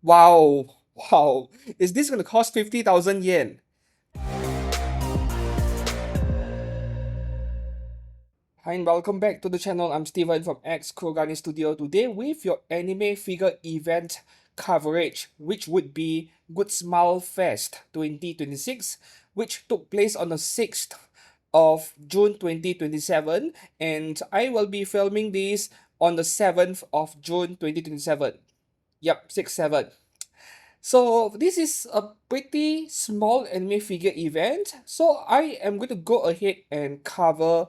Wow, wow. Is this gonna cost 50,000 yen? Hi and welcome back to the channel. I'm Steven from X Kurogane Studio today with your anime figure event coverage, which would be Good Smile Fest 2026, which took place on the 6th of June 2027, and I will be filming this on the 7th of June 2027. Yep, 6 7. So this is a pretty small anime figure event. So I am going to go ahead and cover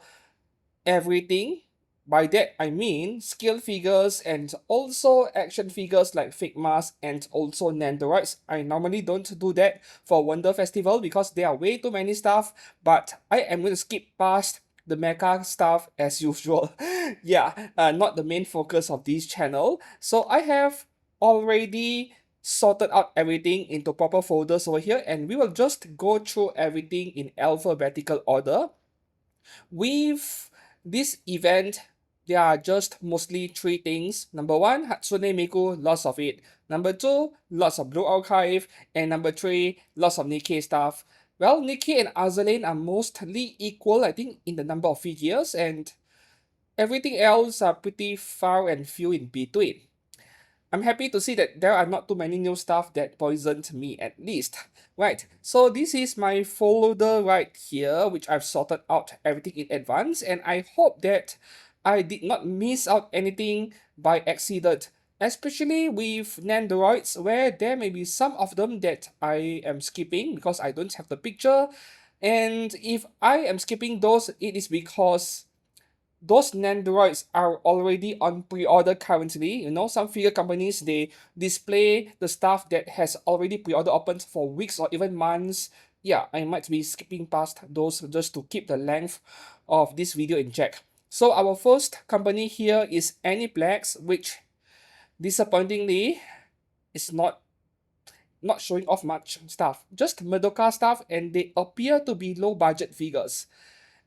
everything. By that I mean skill figures and also action figures like Figmas and also Nandoroids. I normally don't do that for Wonder Festival because there are way too many stuff, but I am going to skip past the mecha stuff as usual. Yeah, not the main focus of this channel. So I have already sorted out everything into proper folders over here, and we will just go through everything in alphabetical order. With this event, there are just mostly three things. Number one, Hatsune Miku, lots of it. Number two, lots of Blue Archive. And number three, lots of Nikke stuff. Well, Nikke and Azalane are mostly equal, I think, in the number of figures, and everything else are pretty far and few in between. I'm happy to see that there are not too many new stuff that poisoned me at least. Right, so this is my folder right here, which I've sorted out everything in advance, and I hope that I did not miss out anything by accident, especially with Nandoroids, where there may be some of them that I am skipping because I don't have the picture, and if I am skipping those, it is because those Nandoroids are already on pre-order currently. You know, some figure companies, they display the stuff that has already pre-order opened for weeks or even months. Yeah, I might be skipping past those just to keep the length of this video in check. So our first company here is Aniplex, which disappointingly is not showing off much stuff. Just Madoka stuff, and they appear to be low budget figures.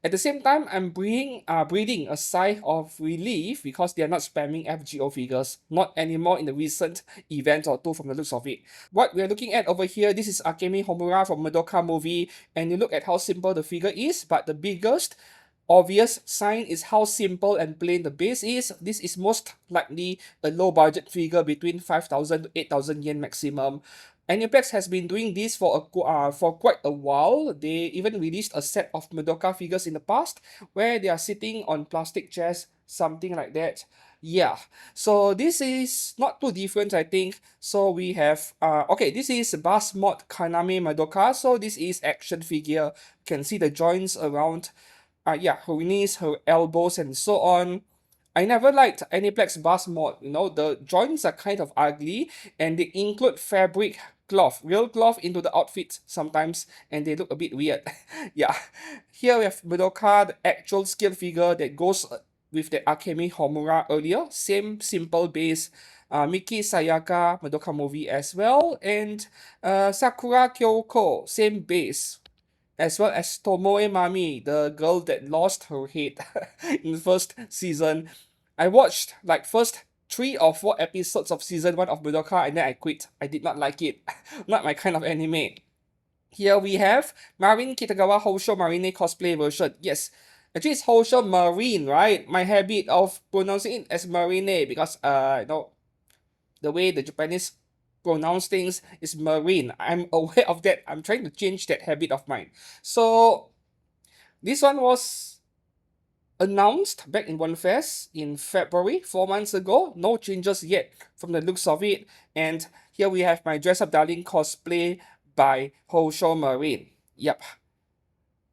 At the same time, I'm breathing a sigh of relief because they are not spamming FGO figures, not anymore in the recent event or two from the looks of it. What we're looking at over here, this is Akemi Homura from Madoka movie, and you look at how simple the figure is, but the biggest obvious sign is how simple and plain the base is. This is most likely a low budget figure between 5,000 to 8,000 yen maximum. Aniplex has been doing this for quite a while. They even released a set of Madoka figures in the past where they are sitting on plastic chairs, something like that. Yeah, so this is not too different, I think. So we have, okay, this is Bass Mod Kaname Madoka. So this is action figure. You can see the joints around, yeah, her knees, her elbows, and so on. I never liked Aniplex Bass Mod. You know, the joints are kind of ugly, and they include fabric cloth, real cloth into the outfit sometimes, and they look a bit weird. Yeah. Here we have Madoka, the actual scale figure that goes with the Akemi Homura earlier. Same simple base. Miki Sayaka, Madoka movie as well, and Sakura Kyoko, same base, as well as Tomoe Mami, the girl that lost her head in the first season. I watched like first 3 or 4 episodes of season 1 of Budoka, and then I quit. I did not like it. Not my kind of anime. Here we have Marin Kitagawa Hosho Marine cosplay version. Yes, actually it's Hosho Marine, right? My habit of pronouncing it as Marine because you know, the way the Japanese pronounce things is marine. I'm aware of that. I'm trying to change that habit of mine. So this one was announced back in One Fest in February, 4 months ago. No changes yet from the looks of it. And here we have my Dress Up Darling cosplay by Hosho Marine. Yep.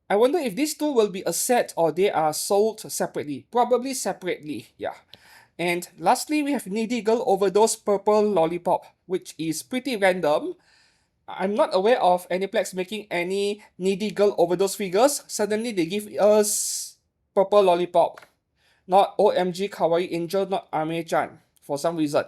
I wonder if these two will be a set or they are sold separately. Probably separately, yeah. And lastly, we have Needy Girl Overdose Purple Lollipop, which is pretty random. I'm not aware of Aniplex making any Needy Girl Overdose figures. Suddenly they give us Purple Lollipop. Not OMG Kawaii Angel, not Ame-chan, for some reason.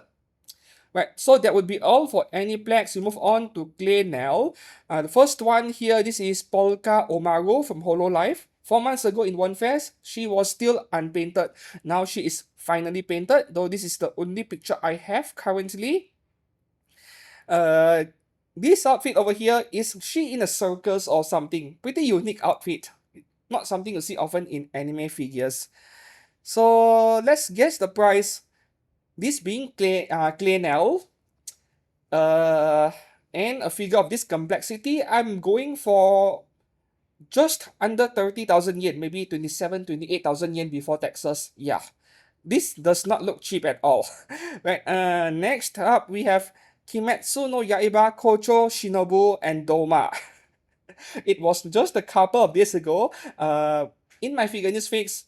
Right, so that would be all for Aniplex. We move on to Claynel. The first one here, this is Polka Omaru from Hololive. 4 months ago in One Fest, she was still unpainted. Now she is finally painted, though this is the only picture I have currently. Uh, this outfit over here, is she in a circus or something? Pretty unique outfit. Not something you see often in anime figures. So let's guess the price. This being Claynel, uh, and a figure of this complexity, I'm going for just under 30,000 yen, maybe 28,000 yen before taxes. Yeah, this does not look cheap at all. Right, next up we have Kimetsu no Yaiba, Kocho, Shinobu, and Doma. It was just a couple of days ago. In my figure news fix,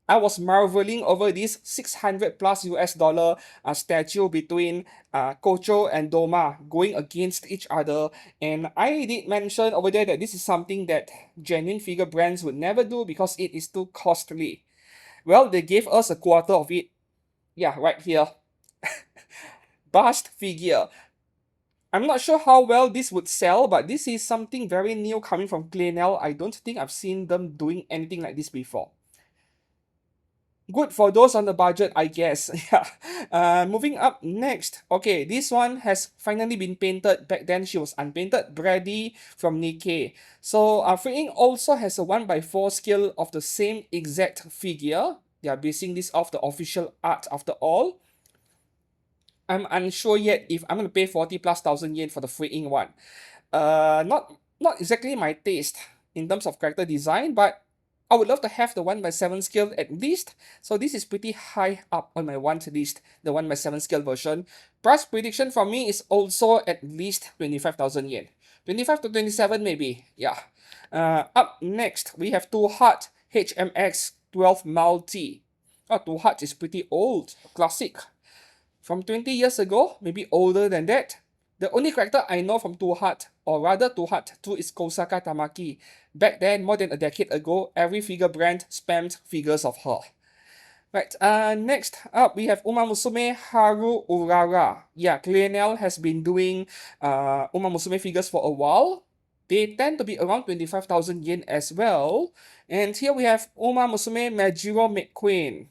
I was marveling over this 600 plus US dollar statue between Kocho and Doma going against each other. And I did mention over there that this is something that genuine figure brands would never do because it is too costly. Well, they gave us a quarter of it. Yeah, right here. Bust figure. I'm not sure how well this would sell, but this is something very new coming from Claynel. I don't think I've seen them doing anything like this before. Good for those on the budget, I guess. Yeah. Moving up next. Okay, this one has finally been painted. Back then, she was unpainted. Brady from Nikke. So, Free Ink also has a 1x4 scale of the same exact figure. They are basing this off the official art after all. I'm unsure yet if I'm gonna pay 40 plus thousand yen for the Free Ink one. Not exactly my taste in terms of character design, but I would love to have the 1x7 scale at least. So this is pretty high up on my want list, the 1x7 scale version. Price prediction from me is also at least 25,000 yen. 25 to 27 maybe, yeah. Up next, we have Too Hot HMX 12 Multi. Oh, Too Hot is pretty old, classic. From 20 years ago, maybe older than that. The only character I know from Too Hot, or rather Too Hot 2, is Kosaka Tamaki. Back then, more than a decade ago, every figure brand spammed figures of her. Right, next up we have Uma Musume Haru Urara. Yeah, Claynel has been doing Uma Musume figures for a while. They tend to be around 25,000 yen as well. And here we have Uma Musume Majiro McQueen.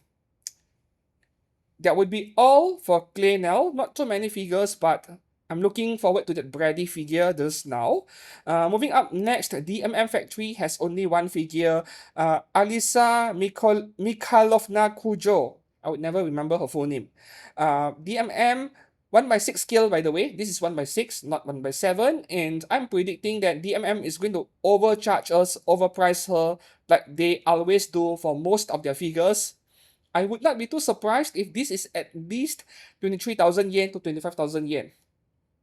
That would be all for Claynel. Not too many figures, but I'm looking forward to that Brady figure just now. Moving up next, DMM Factory has only one figure. Alisa Mikhailovna Kujo. I would never remember her full name. DMM 1x6 scale, by the way. This is 1x6, not 1x7. And I'm predicting that DMM is going to overcharge us, overprice her, like they always do for most of their figures. I would not be too surprised if this is at least 23,000 yen to 25,000 yen.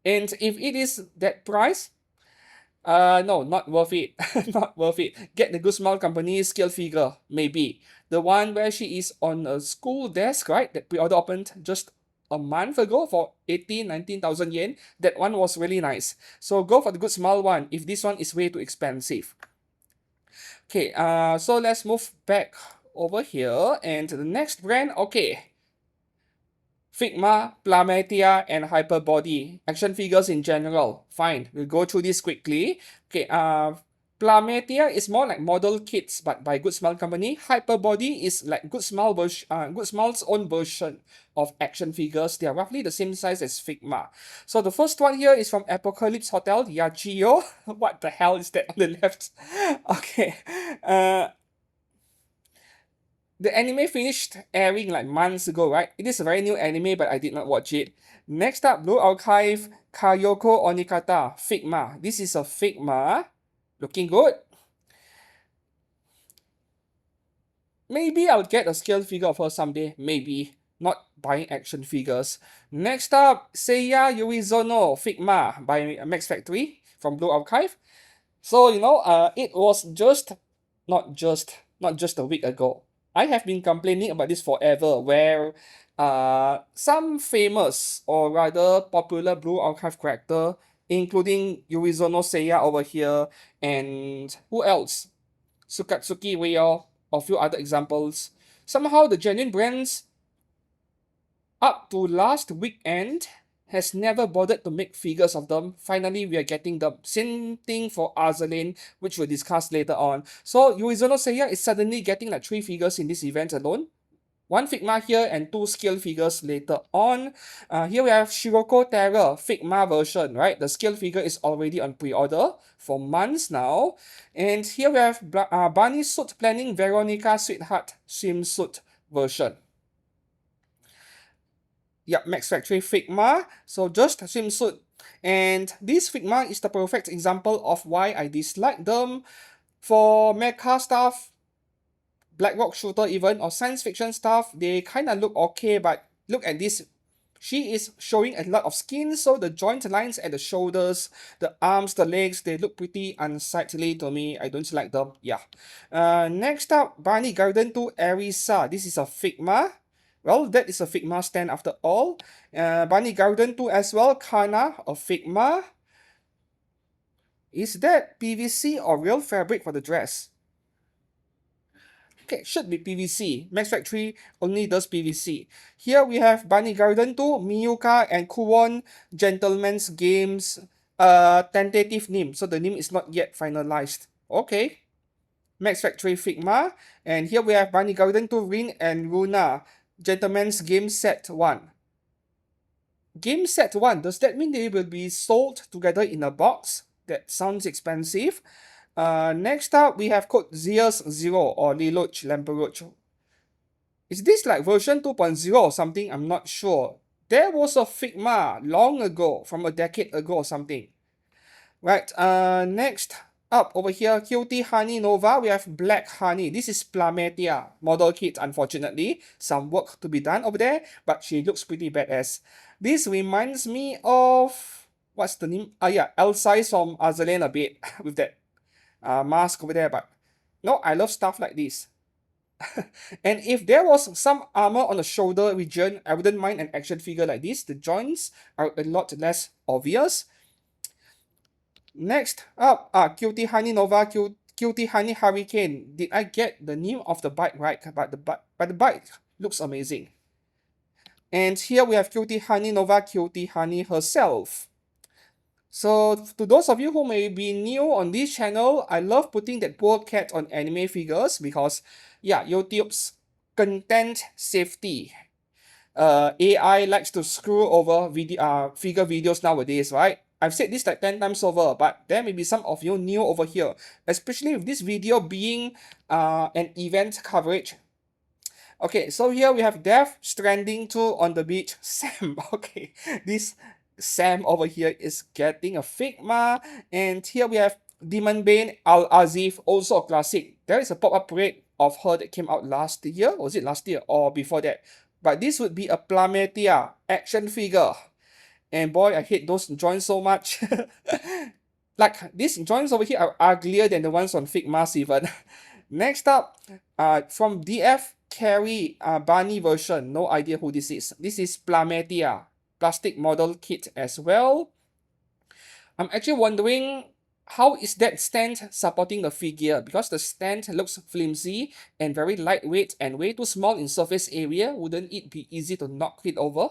And if it is that price, no, not worth it. Not worth it. Get the Good Smile Company scale figure, maybe. The one where she is on a school desk, right? That pre-order opened just a month ago for 19,000 yen. That one was really nice. So go for the Good Smile one if this one is way too expensive. Okay, so let's move back over here, and the next brand, okay. Figma, Plametia, and Hyperbody. Action figures in general. Fine, we'll go through this quickly. Okay, Plametia is more like model kits, but by Good Smile Company. Hyperbody is like Good Smile's own version of action figures. They are roughly the same size as Figma. So the first one here is from Apocalypse Hotel, Yachio. What the hell is that on the left? Okay, the anime finished airing like months ago, right? It is a very new anime, but I did not watch it. Next up, Blue Archive, Kayoko Onikata, Figma. This is a Figma. Looking good. Maybe I'll get a scale figure of her someday. Maybe. Not buying action figures. Next up, Seiya Yurizono, Figma by Max Factory from Blue Archive. So, it was not just a week ago. I have been complaining about this forever, where some famous or rather popular Blue Archive character, including Yurizono Seiya over here, and who else? Sukatsuki Ryo, or a few other examples. Somehow the genuine brands up to last weekend has never bothered to make figures of them. Finally, we are getting them. Same thing for Azaleen, which we'll discuss later on. So Yurizono Seiya is suddenly getting like 3 figures in this event alone. One Figma here and two scale figures later on. Here we have Shiroko Terror Figma version, right? The scale figure is already on pre-order for months now. And here we have Bunny Suit Planning Veronica Sweetheart Swimsuit version. Yep, Max Factory Figma. So just swimsuit. And this Figma is the perfect example of why I dislike them. For mecha stuff, Black Rock Shooter even, or science fiction stuff, they kind of look okay, but look at this. She is showing a lot of skin, so the joint lines at the shoulders, the arms, the legs, they look pretty unsightly to me. I don't like them. Yeah. Next up, Barney Garden 2 Arisa. This is a Figma. Well, that is a Figma stand after all. Barney Garden 2 as well. Kana, a Figma. Is that PVC or real fabric for the dress? Okay, should be PVC. Max Factory only does PVC. Here we have Bunny Garden 2, Miyuka and Kuwon Gentleman's Games tentative name. So the name is not yet finalized. Okay. Max Factory Figma. And here we have Bunny Garden 2, Rin and Runa Gentleman's Game Set 1. Game Set 1, does that mean they will be sold together in a box? That sounds expensive. Next up, we have code Zeus 0 or Liloch Lamperoch. Is this like version 2.0 or something? I'm not sure. There was a Figma long ago, from a decade ago or something. Right, next up over here, Cutie Honey Nova, we have Black Honey. This is Plametia model kit, unfortunately. Some work to be done over there, but she looks pretty badass. This reminds me of, what's the name? Yeah, Elsize from Azalane a bit, with that mask over there, but no, I love stuff like this. And if there was some armor on the shoulder region, I wouldn't mind an action figure like this. The joints are a lot less obvious. Next up, Cutie Honey Nova, Cutie Honey Hurricane. Did I get the name of the bike right? But the bike looks amazing. And here we have Cutie Honey Nova, Cutie Honey herself. So to those of you who may be new on this channel, I love putting that poor cat on anime figures because, yeah, YouTube's content safety. AI likes to screw over figure videos nowadays, right? I've said this like 10 times over, but there may be some of you new over here, especially with this video being an event coverage. Okay, so here we have Death Stranding 2 on the beach. Sam, okay, this Sam over here is getting a Figma. And here we have Demon Bane Al Azif, also a classic. There is a pop-up parade of her that came out last year. Was it last year or before that? But this would be a Plametia action figure. And boy, I hate those joints so much. Like, these joints over here are uglier than the ones on Figmas even. Next up, from DF Carry Bunny version. No idea who this is. This is Plametia. Plastic model kit as well. I'm actually wondering, how is that stand supporting the figure? Because the stand looks flimsy and very lightweight and way too small in surface area. Wouldn't it be easy to knock it over?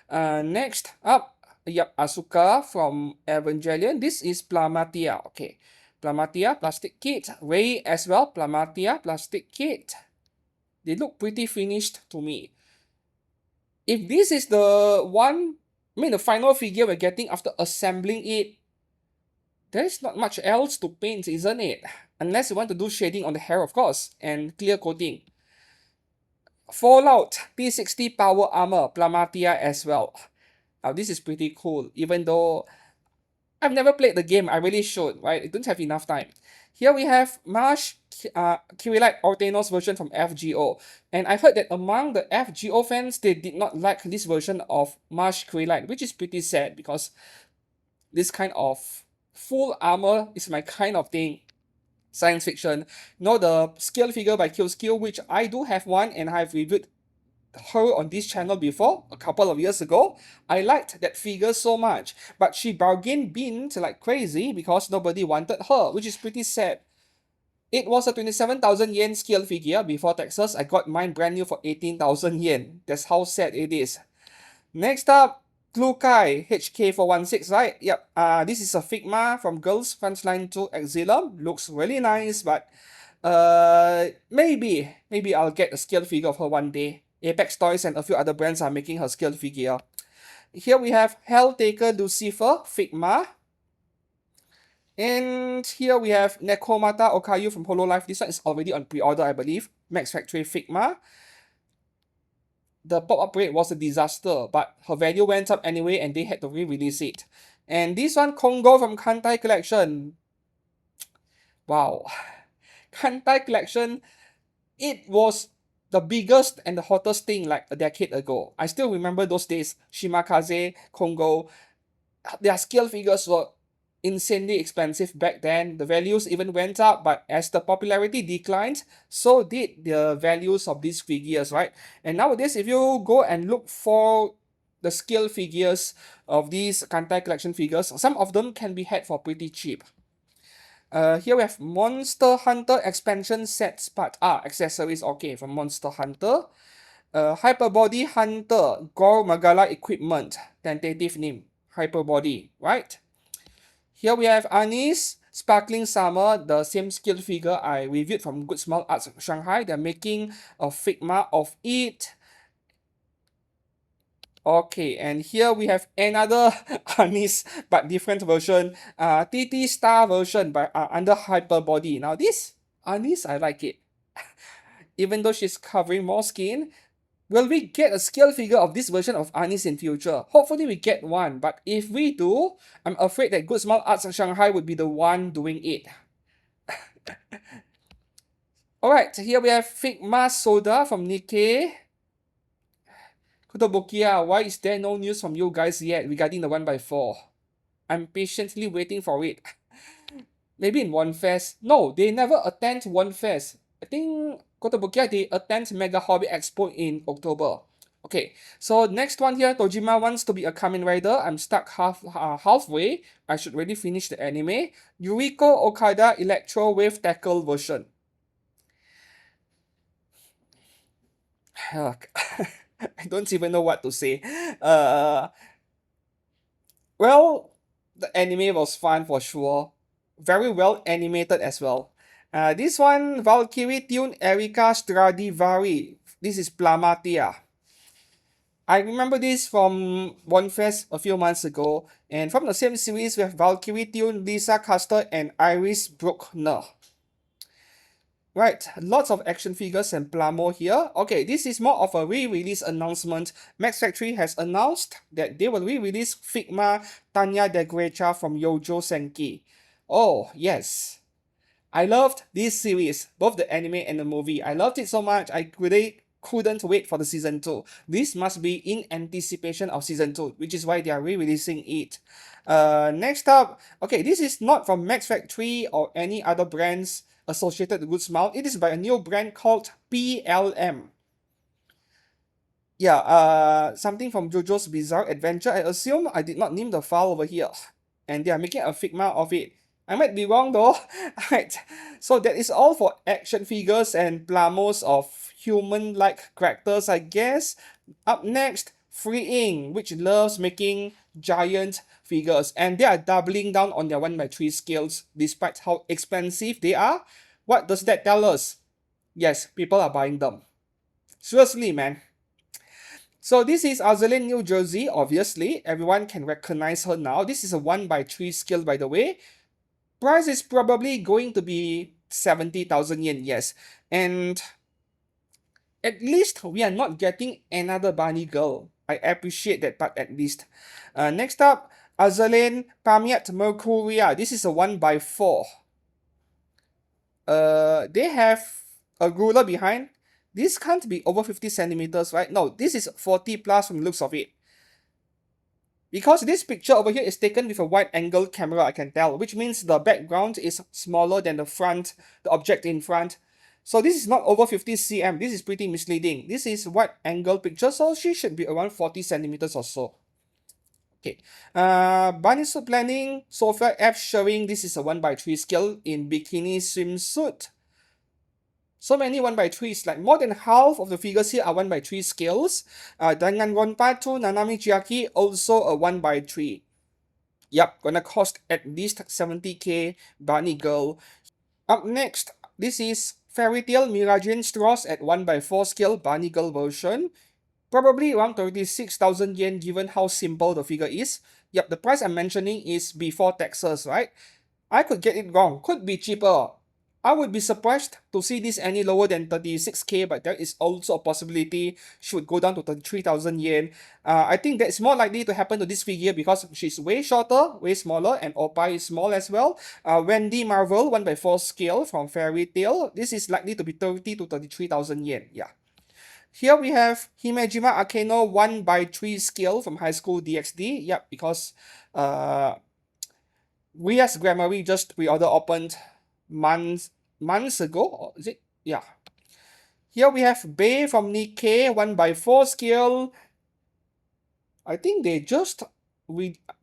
Next up, yep, Asuka from Evangelion. This is Plamatia. Okay, Plamatia plastic kit. Ray as well, Plamatia plastic kit. They look pretty finished to me. If this is the one, the final figure we're getting after assembling it, there's not much else to paint, isn't it? Unless you want to do shading on the hair, of course, and clear coating. Fallout P60 Power Armor, Plamatia as well. Now, this is pretty cool, even though I've never played the game. I really should, right? I don't have enough time. Here we have Marsh Kirilite Ortenos version from FGO. And I heard that among the FGO fans, they did not like this version of Marsh Kirilite, which is pretty sad because this kind of full armor is my kind of thing. Science fiction. Know the scale figure by Skill, which I do have one and I've reviewed her on this channel before, a couple of years ago. I liked that figure so much, but she bargain binned like crazy because nobody wanted her, which is pretty sad. It was a 27,000 yen scale figure before taxes. I got mine brand new for 18,000 yen. That's how sad it is. Next up, Klukai HK416, right? Yep. This is a Figma from Girls Frontline to Exilum. Looks really nice, but maybe I'll get a scale figure of her one day. Apex Toys and a few other brands are making her scale figure. Here we have Helltaker Lucifer Figma. And here we have Nekomata Okayu from Hololive. This one is already on pre-order, I believe. Max Factory Figma. The pop-up rate was a disaster, but her value went up anyway and they had to re-release it. And this one, Kongo from Kantai Collection. Wow. Kantai Collection, it was the biggest and the hottest thing like a decade ago. I still remember those days. Shimakaze, Kongo, their scale figures were insanely expensive back then. The values even went up, but as the popularity declined, so did the values of these figures, right? And nowadays, if you go and look for the scale figures of these Kantai collection figures, some of them can be had for pretty cheap. Here we have Monster Hunter expansion sets part. Accessories, okay, from Monster Hunter. Hyperbody Hunter Gore Magala equipment, tentative name, Hyperbody, right? Here we have Anis Sparkling Summer, the same scale figure I reviewed from Good Small Arts Shanghai. They're making a Figma of it. Okay, and here we have another Anis but different version, TT Star version by under Hyperbody. Now this Anis, I like it. Even though she's covering more skin, will we get a scale figure of this version of Anis in future? Hopefully we get one, but if we do, I'm afraid that Good Small Arts Shanghai would be the one doing it. Alright, here we have Figma Soda from Nikke. Kotobukiya, why is there no news from you guys yet regarding the 1x4? I'm patiently waiting for it. Maybe in One Fest. No, they never attend One Fest. I think Kotobukiya, they attend Mega Hobby Expo in October. Okay, so next one here, Tojima wants to be a Kamen Rider. I'm stuck halfway. I should really finish the anime. Yuriko Okada Electro Wave Tackle version. I don't even know what to say. Well, the anime was fun for sure. Very well animated as well. This one, Valkyrie Tune Erika Stradivari. This is Plamatia. I remember this from One Fest a few months ago. And from the same series, we have Valkyrie Tune, Lisa Custer, and Iris Bruckner. Right, lots of action figures and Plamo here. Okay, this is more of a re-release announcement. Max Factory has announced that they will re-release Figma Tanya de Grecha from Yojo Senki. Oh, yes. I loved this series, both the anime and the movie. I loved it so much, I really couldn't wait for the season 2. This must be in anticipation of season 2, which is why they are re-releasing it. Next up, okay, this is not from Max Factory or any other brands associated with Good Smile. It is by a new brand called PLM. Yeah, something from JoJo's Bizarre Adventure. I assume I did not name the file over here. And they are making a Figma of it. I might be wrong though. Alright, so that is all for action figures and plamos of human-like characters, I guess. Up next, Freeing, which loves making giant figures, and they are doubling down on their 1x3 scales despite how expensive they are. What does that tell us? Yes, people are buying them. Seriously, man. So this is Azalea, New Jersey, obviously. Everyone can recognize her now. This is a 1x3 scale, by the way. Price is probably going to be 70,000 yen, yes. And at least we are not getting another bunny girl. I appreciate that part at least. Next up, Azalea Pamiat Mercuria. This is a 1x4. They have a ruler behind. This can't be over 50 centimeters, right? No, this is 40 plus from the looks of it. Because this picture over here is taken with a wide angle camera, I can tell, which means the background is smaller than the front, the object in front. So this is not over 50 cm. This is pretty misleading. This is wide angle picture, so she should be around 40 centimeters or so. Okay. Bunny suit planning, Sophia F showing this is a 1x3 scale in bikini swimsuit. So many 1x3s, like more than half of the figures here are 1x3 scales. Danganron Part 2 Nanami Chiaki, also a 1x3. Yup, gonna cost at least 70k bunny girl. Up next, this is Fairy Tail Mirajin Straws at 1x4 scale Bunny Girl version. Probably around 36,000 yen given how simple the figure is. Yep, the price I'm mentioning is before taxes, right? I could get it wrong, could be cheaper. I would be surprised to see this any lower than 36k, but there is also a possibility she would go down to 33,000 yen. I think that's more likely to happen to this figure because she's way shorter, way smaller, and Oppa is small as well. Wendy Marvel 1x4 scale from Fairy Tail. This is likely to be 30 to 33,000 yen. Yeah. Here we have Himejima Akeno 1x3 scale from High School DxD. Yep, because Rias Grammary just pre-order opened months ago. Or is it? Yeah. Here we have Bay from Nikke 1x4 scale. I think they just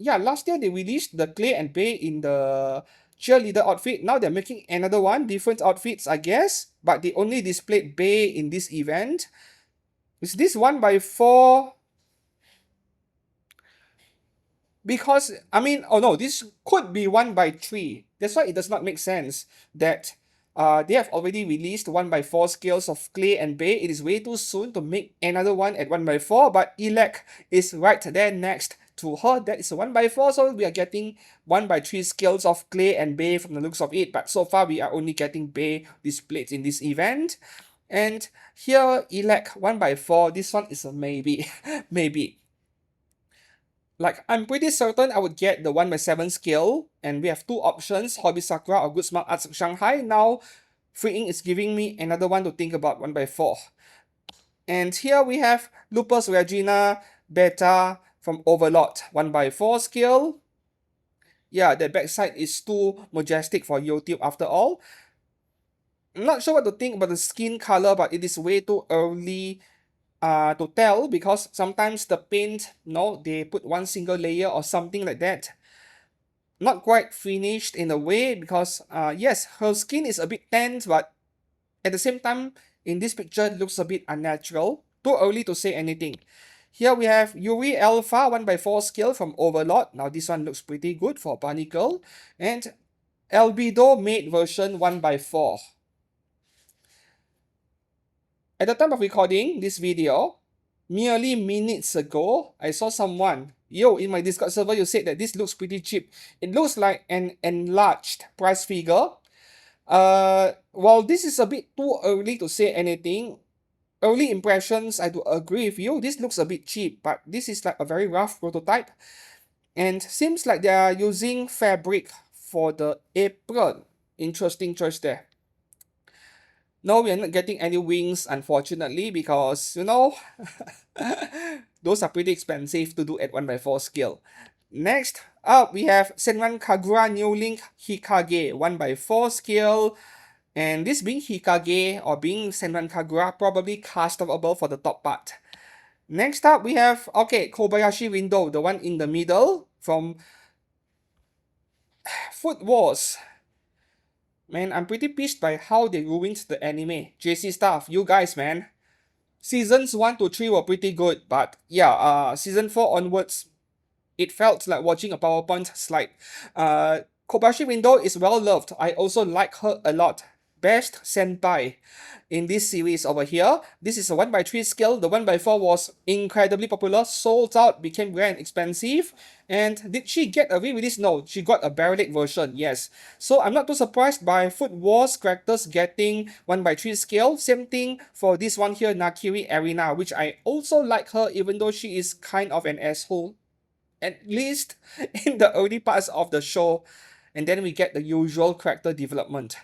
last year they released the Clay and Bay in the cheerleader outfit. Now they're making another one, different outfits, I guess. But they only displayed Bay in this event. Is this 1x4? Because, I mean, oh no, this could be 1x3. That's why it does not make sense that they have already released 1x4 scales of Clay and Bay. It is way too soon to make another one at 1x4, but Elec is right there next to her. That is a 1x4, so we are getting 1x3 scales of Clay and Bay from the looks of it. But so far, we are only getting Bay displayed in this event. And here, Elec 1x4, this one is a maybe. Maybe. Like, I'm pretty certain I would get the 1x7 scale, and we have two options, Hobby Sakura or Good Smart Arts of Shanghai. Now, Free Ink is giving me another one to think about, 1x4. And here we have Lupus Regina Beta from Overlord, 1x4 scale. Yeah, the backside is too majestic for YouTube after all. I'm not sure what to think about the skin color, but it is way too early to tell because sometimes the paint, they put one single layer or something like that. Not quite finished in a way because, yes, her skin is a bit tanned, but at the same time, in this picture, it looks a bit unnatural. Too early to say anything. Here we have Yuri Alpha 1x4 scale from Overlord. Now this one looks pretty good for Bunny Girl. And Albedo Maid version 1x4. At the time of recording this video, merely minutes ago, I saw someone, in my Discord server, you said that this looks pretty cheap. It looks like an enlarged price figure. While this is a bit too early to say anything, early impressions, I do agree with you. This looks a bit cheap, but this is like a very rough prototype. And seems like they are using fabric for the apron. Interesting choice there. No, we are not getting any wings, unfortunately, because, those are pretty expensive to do at 1x4 scale. Next up, we have Senran Kagura New Link Hikage 1x4 scale. And this being Hikage or being Senran Kagura, probably customable for the top part. Next up, we have, Kobayashi Window, the one in the middle from Food Wars. Man, I'm pretty pissed by how they ruined the anime. JC stuff, you guys, man. Seasons 1 to 3 were pretty good, but yeah, season 4 onwards, it felt like watching a PowerPoint slide. Kobayashi Window is well loved. I also like her a lot. Best senpai in this series over here. This is a 1x3 scale. The 1x4 was incredibly popular, sold out, became rare and expensive. And did she get a re-release? No, she got a barrel version, yes. So I'm not too surprised by Food Wars characters getting 1x3 scale. Same thing for this one here, Nakiri Arena, which I also like her even though she is kind of an asshole. At least in the early parts of the show. And then we get the usual character development.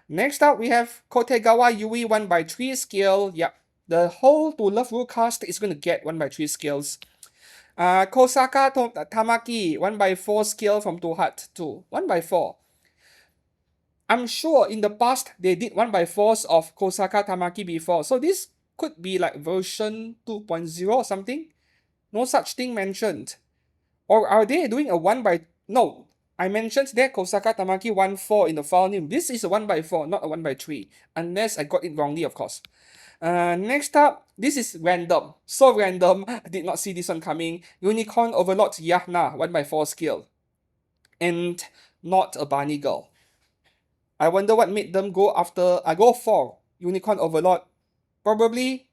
Next up, we have Kotegawa Yui 1x3 scale. Yep, the whole To Love Ru cast is going to get 1x3 scales. Kosaka Tamaki 1x4 scale from To Heart 2. 1x4. I'm sure in the past they did 1x4s of Kosaka Tamaki before. So this could be like version 2.0 or something. No such thing mentioned. Or are they doing a 1x... No, I mentioned there Kosaka Tamaki 1.4 in the file name. This is a 1x4, not a 1x3. Unless I got it wrongly, of course. Next up, this is random. So random, I did not see this one coming. Unicorn Overlord Yahna 1x4 scale. And not a bunny girl. I wonder what made them go for Unicorn Overlord. Probably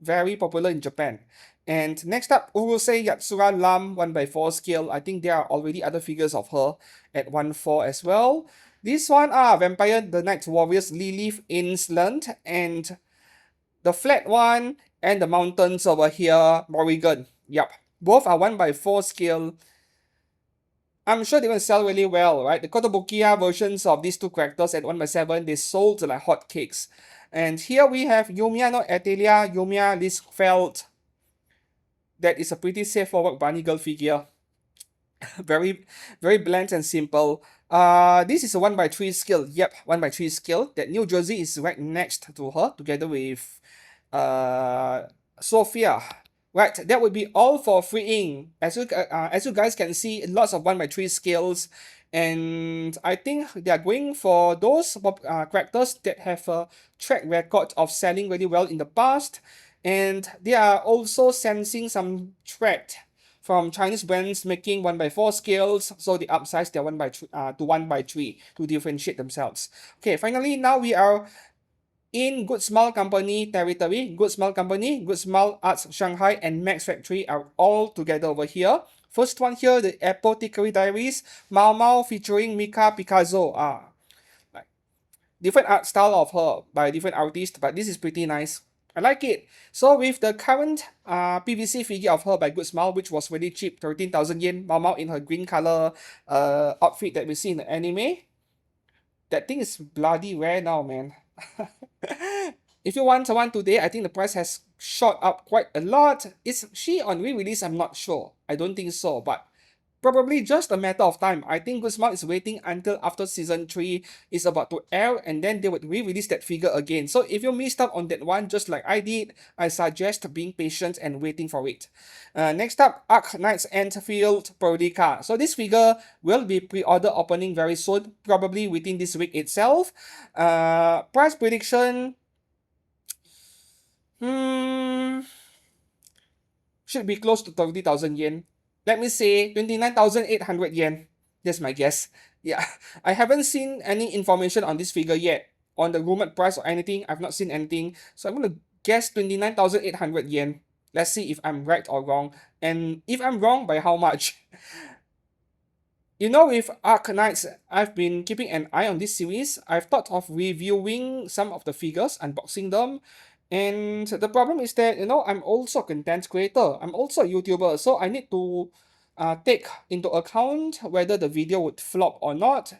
very popular in Japan. And next up, Urusei Yatsura Lam 1/4 scale. I think there are already other figures of her at 1/4 as well. This one are Vampire the Night Warriors Lilith Insland, and the flat one and the mountains over here, Morrigan. Yep. Both are 1/4 scale. I'm sure they're going to sell really well, right? The Kotobukiya versions of these two characters at 1/7, they sold like hotcakes. And here we have Yumiya no Atelier, Yumiya Lisfeld. That is a pretty safe forward bunny girl figure. very, very bland and simple. This is a 1/3 scale. Yep, 1/3 scale. That New Jersey is right next to her, together with uh, Sophia. Right, that would be all for freeing. As you guys can see, lots of 1/3 scales, and I think they are going for those characters that have a track record of selling really well in the past, and they are also sensing some threat from Chinese brands making 1/4 scales, so they upsize their 1/3 to 1/3 to differentiate themselves. Okay, finally, now we are in Good Smile Company territory. Good Smile Company, Good Smile Arts Shanghai, and Max Factory are all together over here. First one here, the Apothecary Diaries, Mao Mao featuring Mika Picasso. Like different art style of her by different artists, but this is pretty nice. I like it. So with the current PVC figure of her by Good Smile, which was really cheap, 13,000 yen, Mao Mao in her green color outfit that we see in the anime. That thing is bloody rare now, man. If you want one today, I think the price has shot up quite a lot. Is she on re-release? I'm not sure. I don't think so, but probably just a matter of time. I think Guzman is waiting until after season 3 is about to air, and then they would re-release that figure again. So if you missed out on that one, just like I did, I suggest being patient and waiting for it. Next up, Arc Knights Enfield Perdica. So this figure will be pre-order opening very soon, probably within this week itself. Price prediction, should be close to 30,000 yen. Let me say 29,800 yen. That's my guess. Yeah, I haven't seen any information on this figure yet. On the rumored price or anything, I've not seen anything. So I'm going to guess 29,800 yen. Let's see if I'm right or wrong. And if I'm wrong, by how much? You know, with Arc Knights, I've been keeping an eye on this series. I've thought of reviewing some of the figures, unboxing them. And the problem is that, I'm also a content creator. I'm also a YouTuber. So I need to take into account whether the video would flop or not,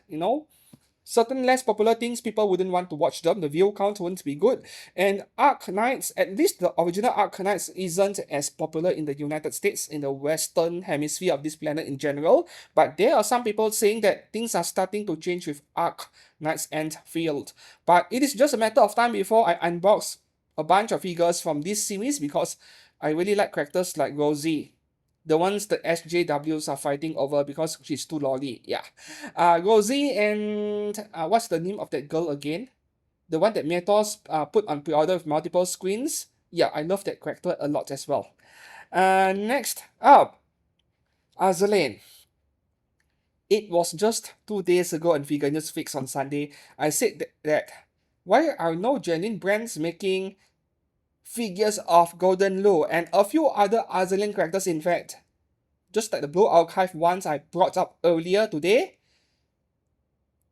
Certain less popular things, people wouldn't want to watch them. The view count wouldn't be good. And Arc Knights, at least the original Arc Knights, isn't as popular in the United States, in the Western hemisphere of this planet in general. But there are some people saying that things are starting to change with Arc Knights Enfield. But it is just a matter of time before I unbox a bunch of figures from this series, because I really like characters like Rosie, the ones the SJWs are fighting over because she's too lolly. Yeah. Rosie and what's the name of that girl again? The one that Metos put on pre-order with multiple screens. Yeah, I love that character a lot as well. Next up, Azalane. It was just 2 days ago on Vegan News Fix on Sunday. I said that why are no genuine brands making figures of Golden Lu and a few other Azalane characters, in fact. Just like the Blue Archive ones I brought up earlier today.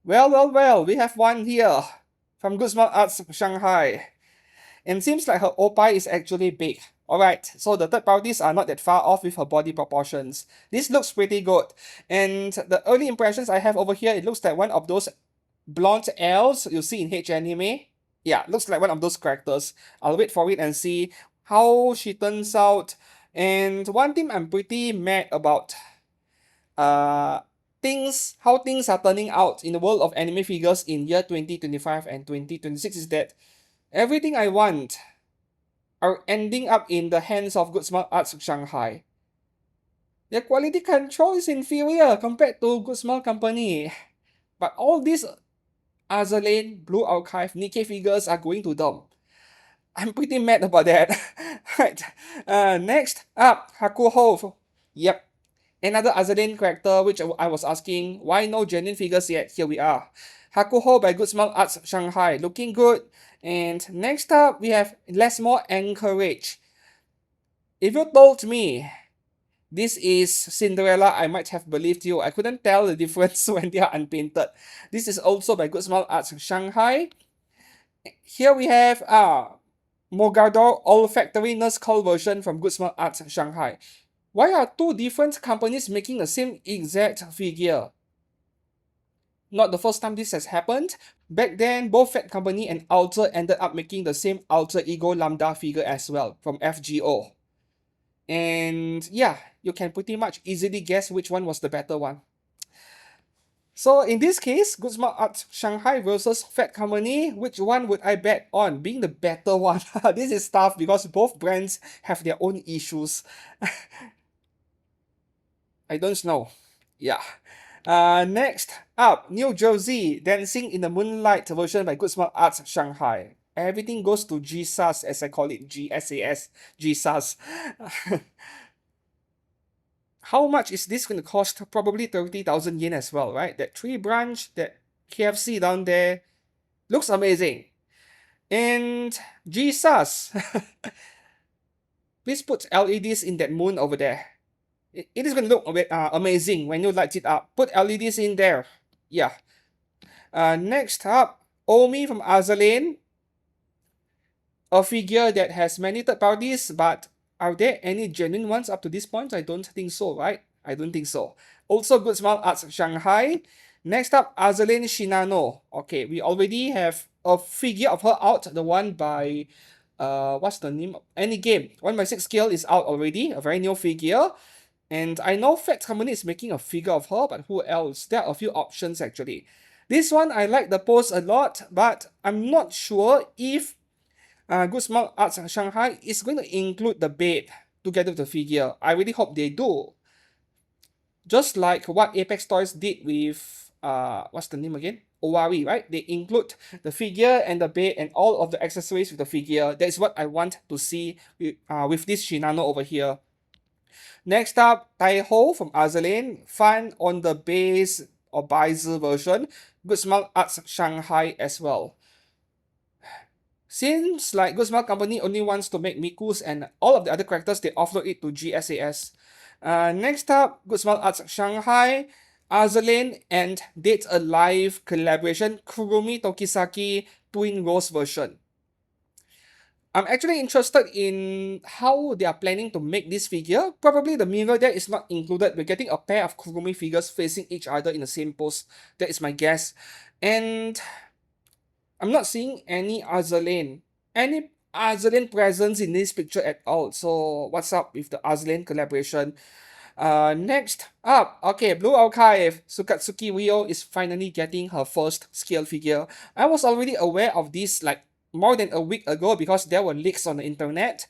Well, we have one here from Good Smart Arts Shanghai. And seems like her opie is actually big. Alright, so the third parties are not that far off with her body proportions. This looks pretty good. And the early impressions I have over here, it looks like one of those blonde elves you see in H anime. Yeah, looks like one of those characters. I'll wait for it and see how she turns out. And one thing I'm pretty mad about how things are turning out in the world of anime figures in year 2025 and 2026 is that everything I want are ending up in the hands of Good Smart Arts Shanghai. Their quality control is inferior compared to Good Smart Company. But all these Azalane, Blue Archive, Nikke figures are going to them. I'm pretty mad about that. Right. Next up, Hakuho. Yep. Another Azalane character, which I was asking, why no genuine figures yet? Here we are. Hakuho by Good Smile Arts Shanghai, looking good. And next up, we have Less More Anchorage. If you told me this is Cinderella, I might have believed you. I couldn't tell the difference when they are unpainted. This is also by Good Smile Arts Shanghai. Here we have Mogador Olfactory Nurse Call version from Good Smile Arts Shanghai. Why are two different companies making the same exact figure? Not the first time this has happened. Back then, both Fat Company and Alter ended up making the same Alter Ego Lambda figure as well from FGO. And yeah, you can pretty much easily guess which one was the better one. So in this case, Good Smart Arts Shanghai versus Fat Company, which one would I bet on being the better one? This is tough because both brands have their own issues. I don't know. Yeah. Next up, New Jersey Dancing in the Moonlight version by Good Smart Arts Shanghai. Everything goes to GSAS, as I call it, GSAS, GSAS. How much is this going to cost? Probably 30,000 yen as well, right? That tree branch, that KFC down there, looks amazing. And Jesus, please put LEDs in that moon over there. It is going to look amazing when you light it up. Put LEDs in there. Yeah. Next up, Omi from Azalane. A figure that has many third parties, but are there any genuine ones up to this point? I don't think so, right? I don't think so. Also, Good Smile Arts Shanghai. Next up, Azalane Shinano. Okay, we already have a figure of her out. The one by, what's the name? Any game. 1/6 scale is out already. A very new figure. And I know Fat Company is making a figure of her, but who else? There are a few options actually. This one, I like the pose a lot, but I'm not sure if Good Smile Arts Shanghai is going to include the bed together with the figure. I really hope they do. Just like what Apex Toys did with, what's the name again? Owari, right? They include the figure and the bed and all of the accessories with the figure. That is what I want to see with this Shinano over here. Next up, Taiho from Azalane. Fun on the base or Baizi version. Good Smile Arts Shanghai as well. Seems like Good Smile Company only wants to make Mikus and all of the other characters, they offload it to GSAS. Next up, Good Smile Arts Shanghai, Azalane, and Date Alive collaboration, Kurumi Tokisaki Twin Rose version. I'm actually interested in how they are planning to make this figure. Probably the mirror there is not included. We're getting a pair of Kurumi figures facing each other in the same pose. That is my guess. And I'm not seeing any Azalane presence in this picture at all. So what's up with the Azalane collaboration? Next up, okay, Blue Archive, Sukatsuki Ryo is finally getting her first scale figure. I was already aware of this like more than a week ago because there were leaks on the internet.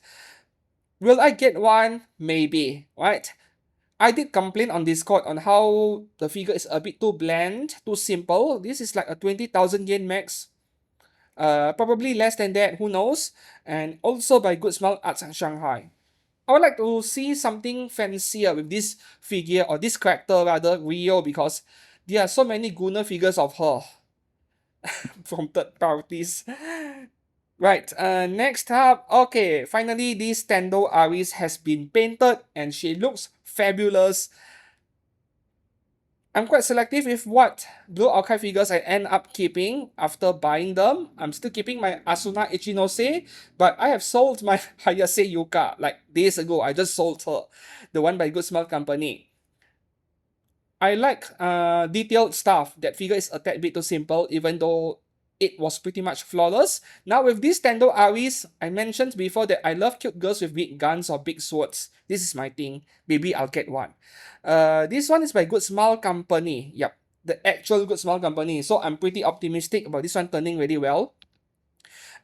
Will I get one? Maybe, right? I did complain on Discord on how the figure is a bit too bland, too simple. This is like a 20,000 yen max. Probably less than that, who knows? And also by Good Smile Arts Shanghai. I would like to see something fancier with this figure, or this character rather, Rio, because there are so many Gunner figures of her from third parties. Right, next up, okay, finally this Tendo Aris has been painted and she looks fabulous. I'm quite selective with what Blue Archive figures I end up keeping after buying them. I'm still keeping my Asuna Ichinose, but I have sold my Hayase Yuka like days ago. I just sold her, the one by Good Smile Company. I like detailed stuff. That figure is a tad bit too simple, even though it was pretty much flawless. Now with this Tendo Aris, I mentioned before that I love cute girls with big guns or big swords. This is my thing. Maybe I'll get one. This one is by Good Smile Company. Yep, the actual Good Smile Company. So I'm pretty optimistic about this one turning really well.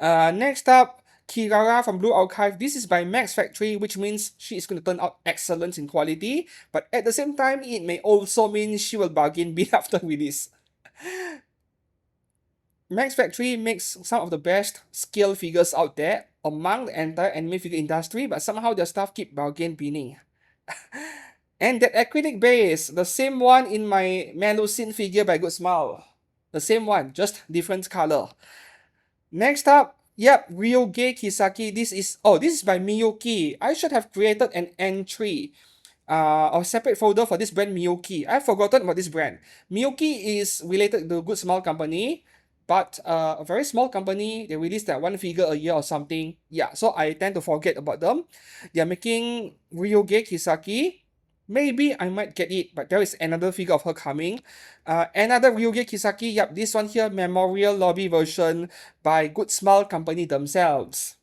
Next up, Kirara from Blue Archive. This is by Max Factory, which means she is going to turn out excellent in quality. But at the same time, it may also mean she will bargain bin after release. Max Factory makes some of the best scale figures out there among the entire anime figure industry, but somehow their stuff keep bargain binning. And that acrylic base, the same one in my Melusine figure by Good Smile. The same one, just different color. Next up, yep, Ryoge Kisaki. This is by Miyuki. I should have created an entry, a separate folder for this brand Miyuki. I've forgotten about this brand. Miyuki is related to Good Smile Company, but a very small company. They release that one figure a year or something. Yeah, so I tend to forget about them. They are making Ryoge Kisaki. Maybe I might get it, but there is another figure of her coming. Another Ryoge Kisaki. Yep, this one here, Memorial Lobby version by Good Smile Company themselves.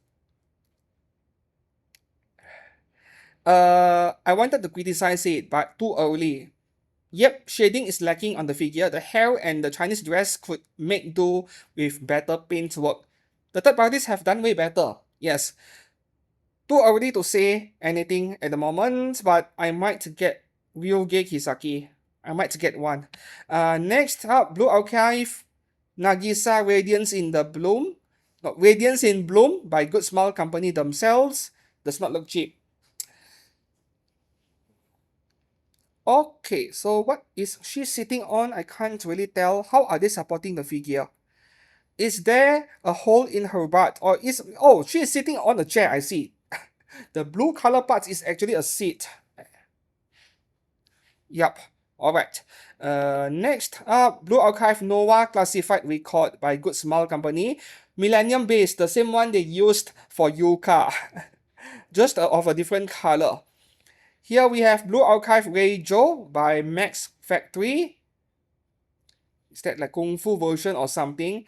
I wanted to criticize it, but too early. Yep, shading is lacking on the figure. The hair and the Chinese dress could make do with better paint work. The third parties have done way better. Yes. Too early to say anything at the moment, but I might get Ryoge Kisaki. I might get one. Next up, Blue Archive, Nagisa Radiance in the Bloom. No, Radiance in Bloom by Good Smile Company themselves. Does not look cheap. Okay, so what is she sitting on? I can't really tell. How are they supporting the figure? Is there a hole in her butt? Or is... Oh, she is sitting on a chair, I see. The blue color part is actually a seat. Yup. Alright. Next up, Blue Archive Nova Classified Record by Good Smile Company. Millennium base, the same one they used for Yuka. Just of a different color. Here we have Blue Archive Reijo by Max Factory. Is that like Kung Fu version or something?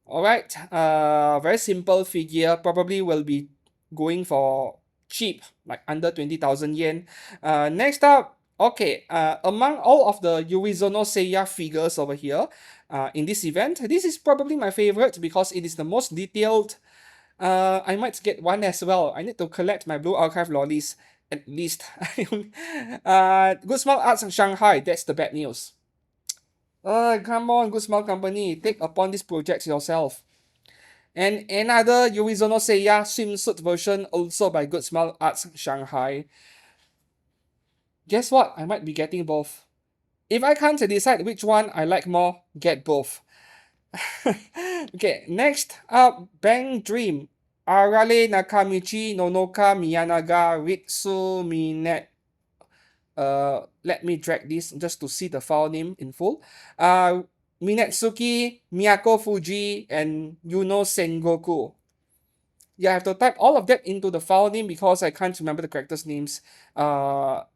Alright, very simple figure. Probably will be going for cheap, like under 20,000 yen. Next up, okay, among all of the Yurizono Seiya figures over here in this event, this is probably my favorite because it is the most detailed. I might get one as well. I need to collect my Blue Archive lollies at least. Good Smile Arts in Shanghai, that's the bad news. Come on, Good Smile Company, take upon this project yourself. And another Yurizono Seiya swimsuit version also by Good Smile Arts Shanghai. Guess what? I might be getting both. If I can't decide which one I like more, get both. Okay, next up, Bang Dream. Arale Nakamichi Nonoka Miyanaga Ritsu Minet. Let me drag this just to see the file name in full. Minetsuki, Miyako Fuji, and Yuno Sengoku. Yeah, I have to type all of that into the file name because I can't remember the characters' names. Nandroid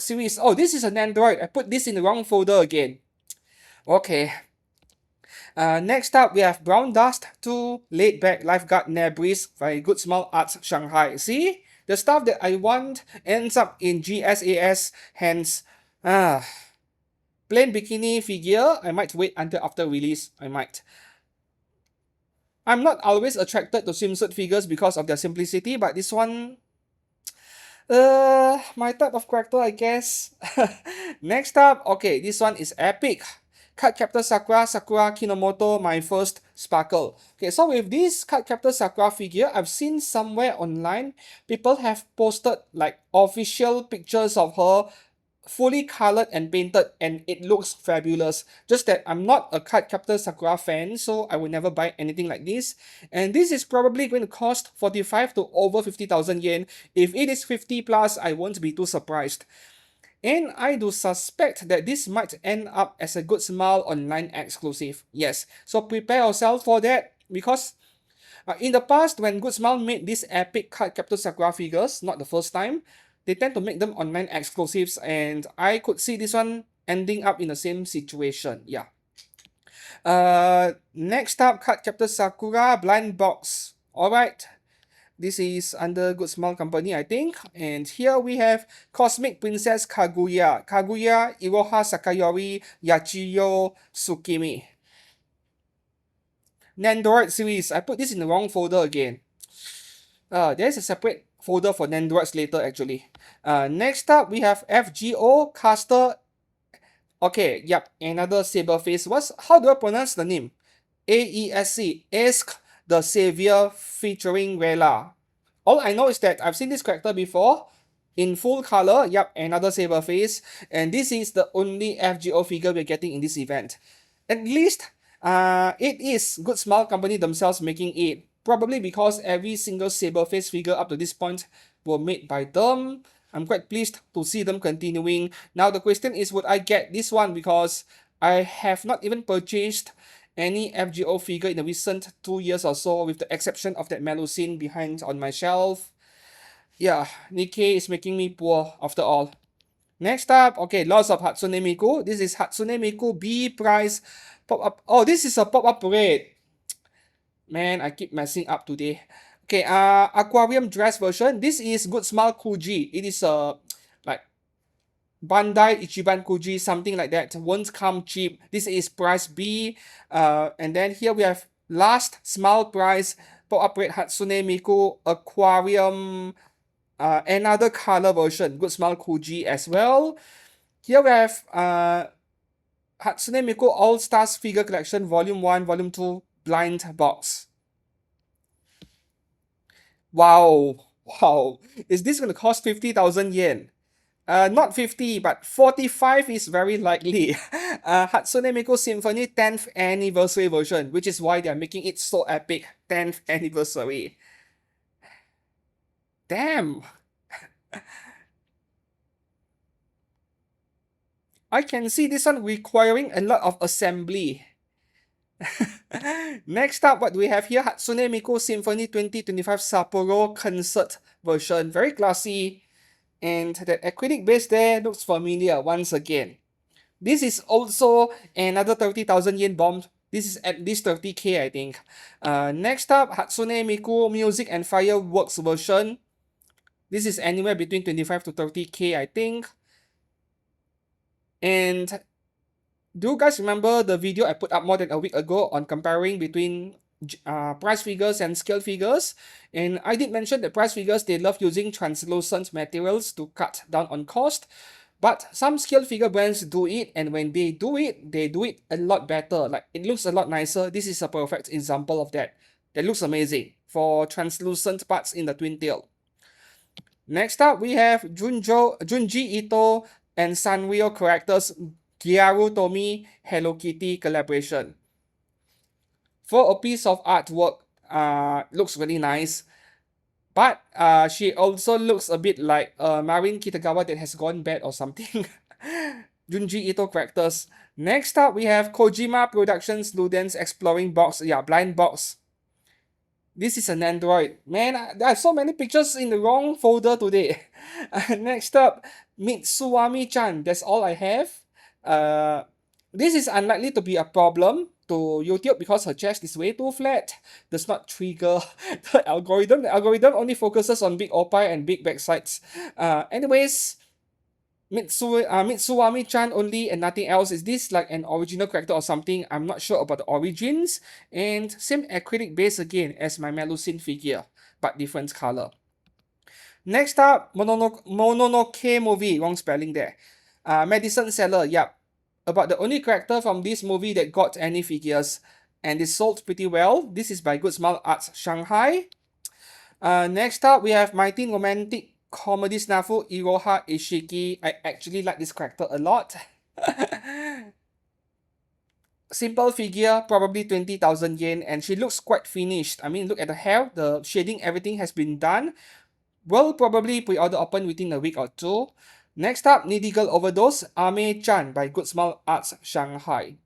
series. Oh, this is a Nandroid. I put this in the wrong folder again. Okay. Next up, we have Brown Dust 2 Laid Back Lifeguard Nebris by Good Smile Arts Shanghai. See? The stuff that I want ends up in GSAS, hence, plain bikini figure. I might wait until after release. I might. I'm not always attracted to swimsuit figures because of their simplicity, but this one, my type of character, I guess. Next up, okay, this one is epic. Card Captor Sakura Kinomoto, my first sparkle. Okay, so with this Card Captor Sakura figure, I've seen somewhere online, people have posted like official pictures of her fully colored and painted, and it looks fabulous. Just that I'm not a Card Captor Sakura fan, so I will never buy anything like this. And this is probably going to cost 45 to over 50,000 yen. If it is 50 plus, I won't be too surprised. And I do suspect that this might end up as a Good Smile online exclusive. Yes, so prepare yourself for that because in the past, when Good Smile made these epic Card Captor Sakura figures, not the first time, they tend to make them online exclusives, and I could see this one ending up in the same situation. Yeah. Next up, Card Captor Sakura Blind Box. Alright. This is under Good Smile Company, I think. And here we have Cosmic Princess Kaguya. Kaguya, Iroha Sakayori, Yachiyo, Tsukimi. Nandroid series. I put this in the wrong folder again. There's a separate folder for Nandroids later, actually. Next up, we have FGO Caster. Okay, yep, another saber face. How do I pronounce the name? AESC. Ask the Savior featuring Rela. All I know is that I've seen this character before. in full color. Yep, another saber face. And this is the only FGO figure we're getting in this event. At least it is Good Smile Company themselves making it. Probably because every single saber face figure up to this point were made by them. I'm quite pleased to see them continuing. Now the question is, would I get this one? Because I have not even purchased any FGO figure in the recent 2 years or so, with the exception of that Melusine behind on my shelf. Yeah, Nikke is making me poor after all. Next up, okay, lots of Hatsune Miku. This is Hatsune Miku B price pop-up. Oh, this is a pop-up parade. Man, I keep messing up today. Okay, aquarium dress version. This is Good Smile Kuji. It is a like Bandai Ichiban Kuji, something like that. Won't come cheap. This is price B. And then here we have last smile price pop-up parade Hatsune Miku aquarium. Another color version, Good Smile Kuji as well. Here we have Hatsune Miku All Stars Figure Collection Volume 1, Volume 2 blind box. Wow, wow. Is this going to cost 50,000 yen? Not 50, but 45 is very likely. Hatsune Miku Symphony 10th anniversary version, which is why they are making it so epic. 10th anniversary. Damn. I can see this one requiring a lot of assembly. Next up, what do we have here? Hatsune Miku Symphony 2025 Sapporo Concert version. Very classy. And that acrylic base there looks familiar once again. This is also another 30,000 yen bomb. This is at least 30k, I think. Next up, Hatsune Miku Music and Fireworks version. This is anywhere between 25 to 30k, I think. And do you guys remember the video I put up more than a week ago on comparing between price figures and scale figures? And I did mention that price figures, they love using translucent materials to cut down on cost. But some scale figure brands do it, and when they do it a lot better. Like, it looks a lot nicer. This is a perfect example of that. That looks amazing for translucent parts in the twin tail. Next up, we have Junji Ito and Sanrio characters Gyaru Tomi Hello Kitty collaboration. For a piece of artwork, looks really nice. But she also looks a bit like Marin Kitagawa that has gone bad or something. Junji Ito characters. Next up, we have Kojima Productions Ludens Exploring Box. Yeah, blind box. This is an Android. Man, there are so many pictures in the wrong folder today. Next up, Mitsuwami-chan. That's all I have. This is unlikely to be a problem to YouTube because her chest is way too flat. Does not trigger the algorithm. The algorithm only focuses on big oppai and big backsides. Anyways, Mitsuwami-chan only and nothing else. Is this like an original character or something? I'm not sure about the origins. And same acrylic base again as my Melusine figure, but different color. Next up, Mononoke movie. Wrong spelling there. Medicine Seller. Yep. About the only character from this movie that got any figures. And it sold pretty well. This is by Good Smile Arts Shanghai. Next up, we have My Teen Romantic Comedy Snafu Iroha Ishiki. I actually like this character a lot. Simple figure, probably 20,000 yen, and she looks quite finished. I mean, look at the hair, the shading, everything has been done. Will probably pre-order open within a week or two. Next up, Needy Girl Overdose, Ame-chan by Good Smile Arts Shanghai.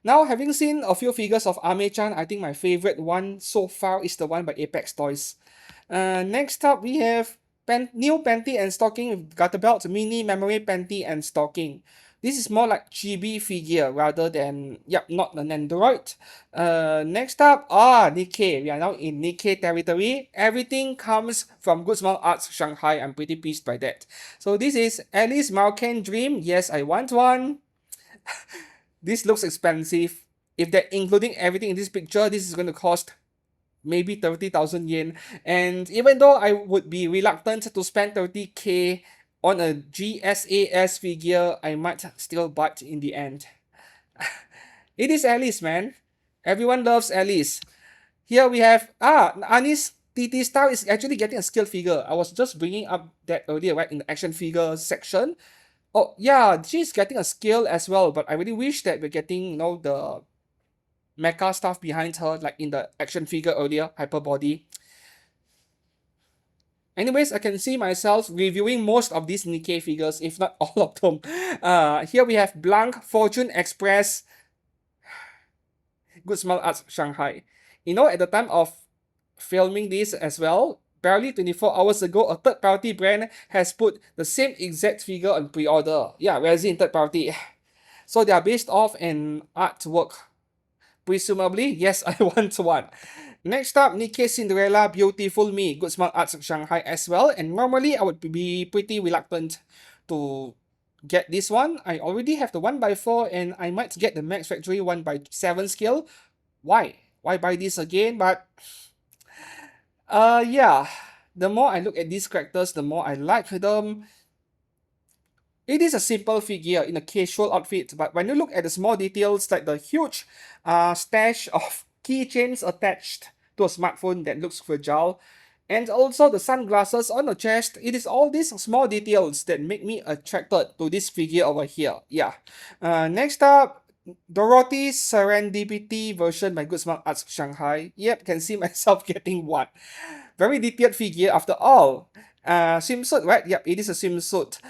Now, having seen a few figures of Ame-chan, I think my favorite one so far is the one by Apex Toys. Next up, we have new panty and stocking with gutter belt, mini memory panty and stocking. This is more like chibi figure rather than, not an Android. Next up, Nikke. We are now in Nikke territory. Everything comes from Good Smile Arts Shanghai. I'm pretty pleased by that. So this is Alice Malkan Dream. Yes, I want one. This looks expensive. If they're including everything in this picture, this is going to cost maybe 30,000 yen. And even though I would be reluctant to spend 30k on a GSAS figure, I might still bite in the end. It is Alice, man. Everyone loves Alice. Here we have Anis TT style is actually getting a skill figure. I was just bringing up that earlier, right, in the action figure section. Oh yeah, she's getting a skill as well, but I really wish that we're getting, the mecha stuff behind her, like in the action figure earlier, Hyper Body. Anyways, I can see myself reviewing most of these Nikke figures, if not all of them. Here we have Blanc, Fortune Express, Good Smile Arts Shanghai. At the time of filming this as well, barely 24 hours ago, a third party brand has put the same exact figure on pre-order. Yeah, resin third party. So they are based off an artwork. Presumably, yes, I want one. Next up, Nikke Cinderella Beautiful Me, Good Smile Arts Shanghai as well. And normally, I would be pretty reluctant to get this one. I already have the 1x4 and I might get the Max Factory 1x7 scale. Why? Why buy this again? But, yeah. The more I look at these characters, the more I like them. It is a simple figure in a casual outfit, but when you look at the small details like the huge stash of keychains attached to a smartphone that looks fragile, and also the sunglasses on the chest, it is all these small details that make me attracted to this figure over here. Yeah. Next up, Dorothy's Serendipity version by Good Smile Arts Shanghai. Yep, can see myself getting one. Very detailed figure after all. Swimsuit, right? Yep, it is a swimsuit.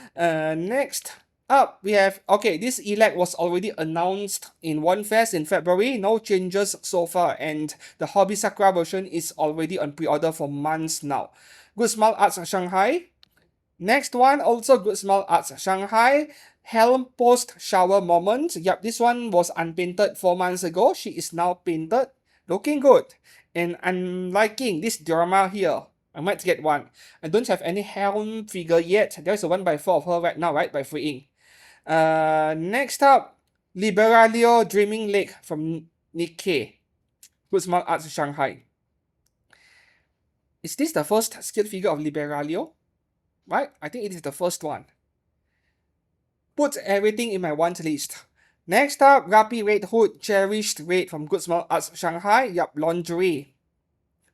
Next up, we have, okay, this elect was already announced in One Fest in February. No changes so far, and the Hobby Sakura version is already on pre-order for months now. Good Smile Arts Shanghai. Next one, also Good Smile Arts Shanghai. Helm Post Shower Moment. Yep, this one was unpainted 4 months ago. She is now painted. Looking good. And I'm liking this drama here. I might get one. I don't have any Helm figure yet. There's a 1x4 of her right now, right? By Free Ink. Next up, Liberalio Dreaming Lake from Nikke. Good Smile Arts Shanghai. Is this the first skill figure of Liberalio? Right? I think it is the first one. Put everything in my want list. Next up, Rapi Red Hood Cherished Red from Good Smile Arts Shanghai. Yup, lingerie.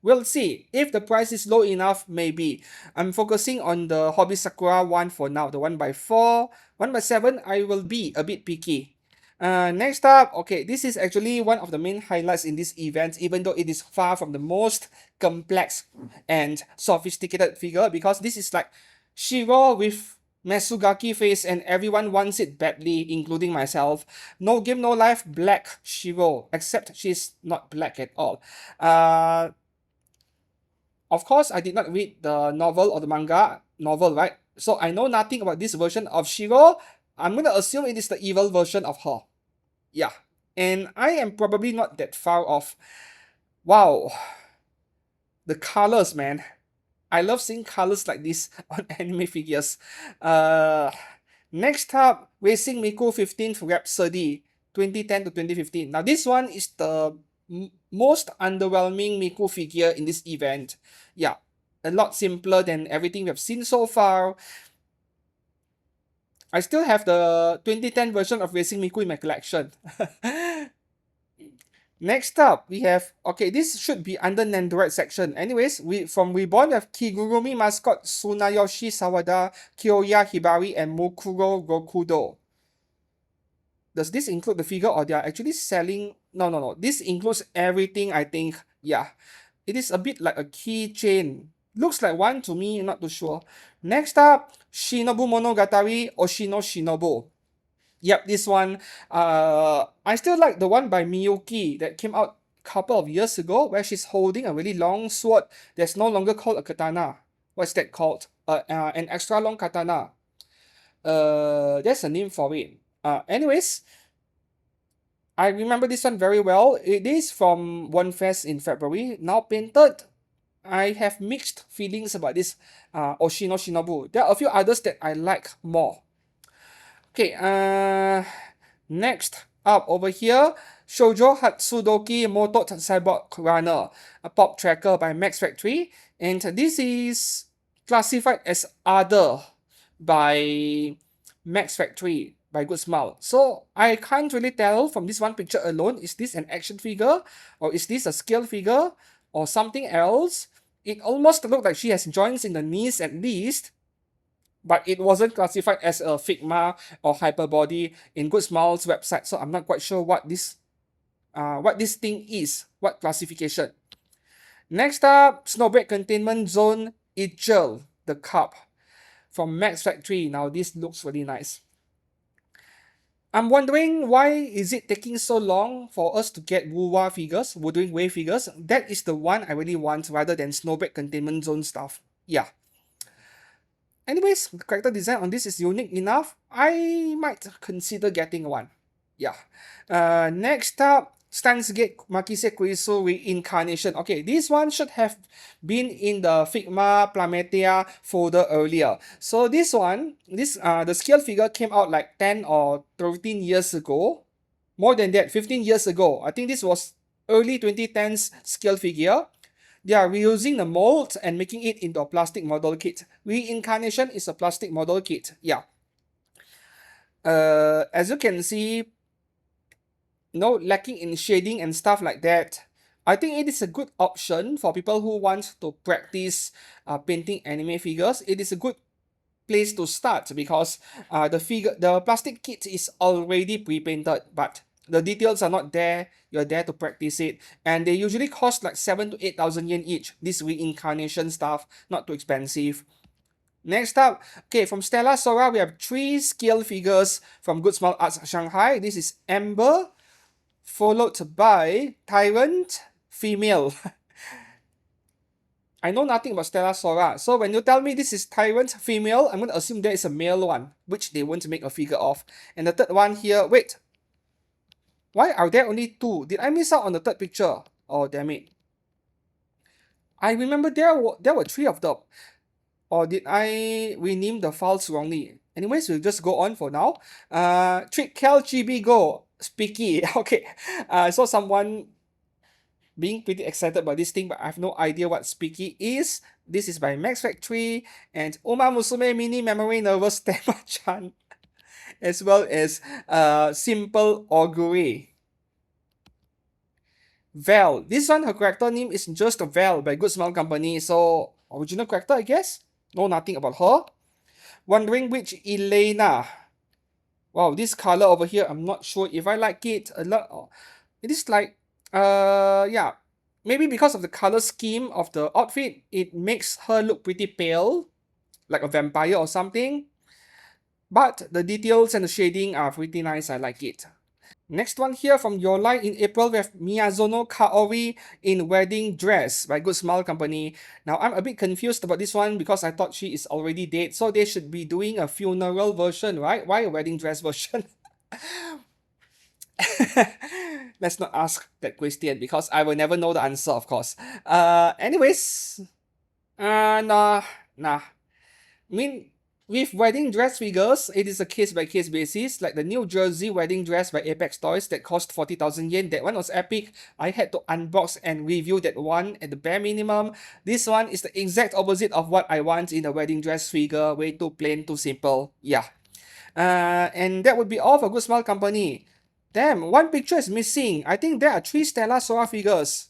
We'll see. If the price is low enough, maybe. I'm focusing on the Hobby Sakura one for now. The 1x4. 1x7, I will be a bit picky. Next up, okay, this is actually one of the main highlights in this event, even though it is far from the most complex and sophisticated figure, because this is like Shiro with Mesugaki face and everyone wants it badly, including myself. No Game No Life Black Shiro, except she's not black at all. Of course, I did not read the novel or the manga novel, right? So I know nothing about this version of Shiro. I'm gonna assume it is the evil version of her. Yeah. And I am probably not that far off. Wow. The colors, man. I love seeing colors like this on anime figures. Next up, Racing Miku 15th Rhapsody, 2010 to 2015. Now this one is the most underwhelming Miku figure in this event. Yeah, a lot simpler than everything we have seen so far. I still have the 2010 version of Racing Miku in my collection. Next up, we have, okay, this should be under Nandroid section. Anyways, from Reborn, we have Kigurumi mascot Tsunayoshi Sawada, Kyoya Hibari, and Mukuro Gokudo. Does this include the figure or they are actually selling? No. This includes everything, I think. Yeah. It is a bit like a keychain. Looks like one to me, not too sure. Next up, Shinobu Monogatari Oshino Shinobu. Yep, this one. I still like the one by Miyuki that came out a couple of years ago, where she's holding a really long sword that's no longer called a katana. What's that called? An extra long katana. There's a name for it. Anyways, I remember this one very well. It is from One Fest in February. Now painted. I have mixed feelings about this Oshino Shinobu. There are a few others that I like more. Okay, next up over here, Shoujo Hatsudoki Moto Cyborg Runner, a pop tracker by Max Factory. And this is classified as other by Max Factory by Good Smile. So I can't really tell from this one picture alone, is this an action figure or is this a scale figure or something else? It almost looked like she has joints in the knees at least, but it wasn't classified as a Figma or Hyperbody in Good Smile's website, so I'm not quite sure what this thing is, what classification. Next up, Snowbreak Containment Zone Itchel, the cup from Max Factory. Now this looks really nice. I'm wondering why is it taking so long for us to get Wuwa figures, Wuthering Wave figures. That is the one I really want rather than Snowbreak Containment Zone stuff. Yeah. Anyways, the character design on this is unique enough. I might consider getting one. Yeah. Next up, Gate Makise Kurisu Reincarnation. Okay, this one should have been in the Figma Plametia folder earlier. So this one, the scale figure came out like 10 or 13 years ago. More than that, 15 years ago. I think this was early 2010s scale figure. They are reusing the mold and making it into a plastic model kit. Reincarnation is a plastic model kit. Yeah. As you can see, lacking in shading and stuff like that. I think it is a good option for people who want to practice painting anime figures. It is a good place to start because the plastic kit is already pre-painted, but the details are not there. You're there to practice it, and they usually cost like 7 to 8,000 yen each. This reincarnation stuff, not too expensive. Next up, okay, from Stella Sora, we have 3 scale figures from Good Smile Arts Shanghai. This is Amber, followed by Tyrant, female. I know nothing about Stella Sora, so when you tell me this is Tyrant, female, I'm going to assume there is a male one, which they want to make a figure of. And the third one here, wait, why are there only 2? Did I miss out on the third picture? Oh, damn it. I remember there were 3 of them. Or did I rename the files wrongly? Anyways, we'll just go on for now. Trick Kel Chibi Go. Speaky. Okay. I saw someone being pretty excited about this thing, but I have no idea what Speaky is. This is by Max Factory and Uma Musume Mini Memory Nervous Tema-chan, as well as Simple Augury. Val. This one, her character name is just Val by Good Smile Company, so original character, I guess? Know nothing about her. Wondering which Elena. Wow, this color over here, I'm not sure if I like it a lot. It is like, yeah, maybe because of the color scheme of the outfit, it makes her look pretty pale, like a vampire or something. But the details and the shading are pretty nice, I like it. Next one here from Your Line in April, we have Miyazono Kaori in Wedding Dress by Good Smile Company. Now, I'm a bit confused about this one because I thought she is already dead, so they should be doing a funeral version, right? Why a wedding dress version? Let's not ask that question because I will never know the answer, of course. Anyways, nah. I mean, with wedding dress figures, it is a case-by-case basis. Like the New Jersey wedding dress by Apex Toys that cost 40,000 yen. That one was epic. I had to unbox and review that one at the bare minimum. This one is the exact opposite of what I want in a wedding dress figure. Way too plain, too simple. Yeah. And that would be all for Good Smile Company. Damn, one picture is missing. I think there are 3 Stella Sora figures.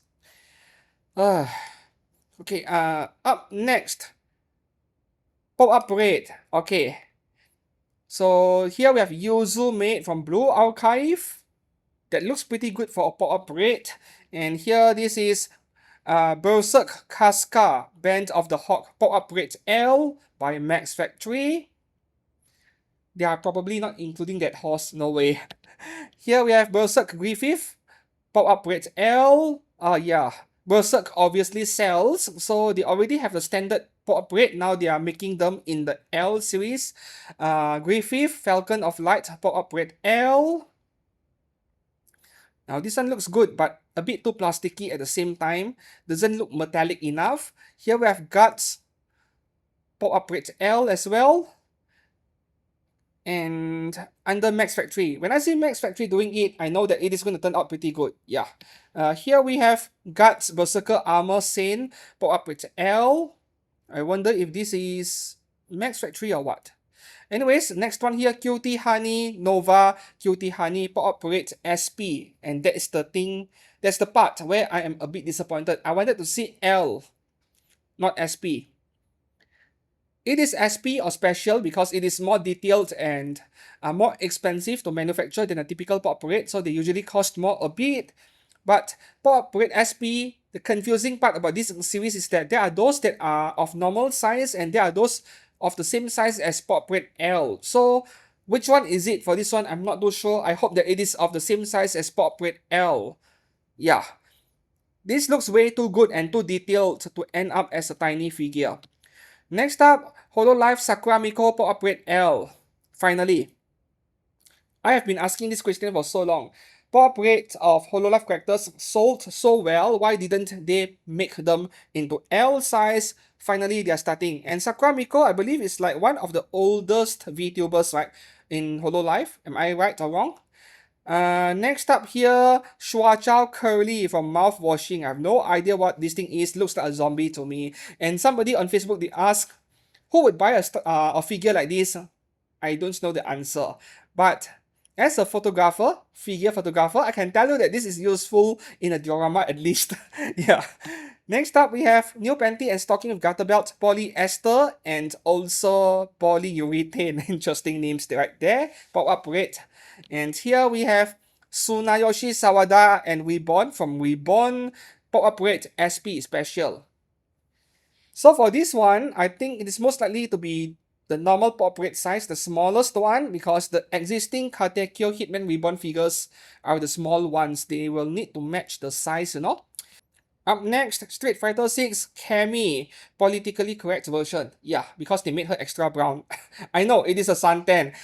Okay, up next. Pop-up parade. Okay. So here we have Yuzu made from Blue Archive. That looks pretty good for a pop-up parade. And here this is Berserk Casca, Band of the Hawk pop-up parade L by Max Factory. They are probably not including that horse, no way. Here we have Berserk Griffith, pop-up parade L. Yeah. Berserk obviously sells, so they already have the standard pop-up parade. Now they are making them in the L series. Griffith, Falcon of Light, pop-up parade L. Now this one looks good, but a bit too plasticky at the same time. Doesn't look metallic enough. Here we have Guts, pop-up parade L as well. And under Max Factory. When I see Max Factory doing it, I know that it is going to turn out pretty good. Yeah. Here we have Guts Berserker Armor Sane, pop-up with L. I wonder if this is Max Factory or what. Anyways, next one here, Cutie Honey Nova, Cutie Honey pop-up parade SP. And that's the thing, that's the part where I am a bit disappointed. I wanted to see L. not SP. It is SP or special because it is more detailed and more expensive to manufacture than a typical pop parade, so they usually cost more a bit. But pop parade SP, the confusing part about this series is that there are those that are of normal size and there are those of the same size as pop parade L. So which one is it for this one? I'm not too sure. I hope that it is of the same size as pop parade L. Yeah, this looks way too good and too detailed to end up as a tiny figure. Next up, Hololive Sakura Miko Pop Upgrade L. Finally, I have been asking this question for so long. Pop rate of Hololive characters sold so well, why didn't they make them into L size? Finally, they are starting. And Sakura Miko, I believe, is like one of the oldest VTubers, right, in Hololive. Am I right or wrong? Next up here, Shua Chow Curly from Mouth Washing. I have no idea what this thing is. Looks like a zombie to me. And somebody on Facebook, they ask, who would buy a figure like this? I don't know the answer. But as a photographer, figure photographer, I can tell you that this is useful in a diorama at least. Yeah. Next up, we have new panty and stocking with garter belt, polyester, and also polyurethane. Interesting names right there. Pop-up red. And here we have Tsunayoshi Sawada and Reborn from Reborn. Pop-up red SP special. So for this one, I think it is most likely to be the normal pop rate size, the smallest one, because the existing Katekyo Hitman Reborn figures are the small ones. They will need to match the size, you know. Up next, Street Fighter 6 Cammy, politically correct version. Yeah, because they made her extra brown. I know, it is a suntan.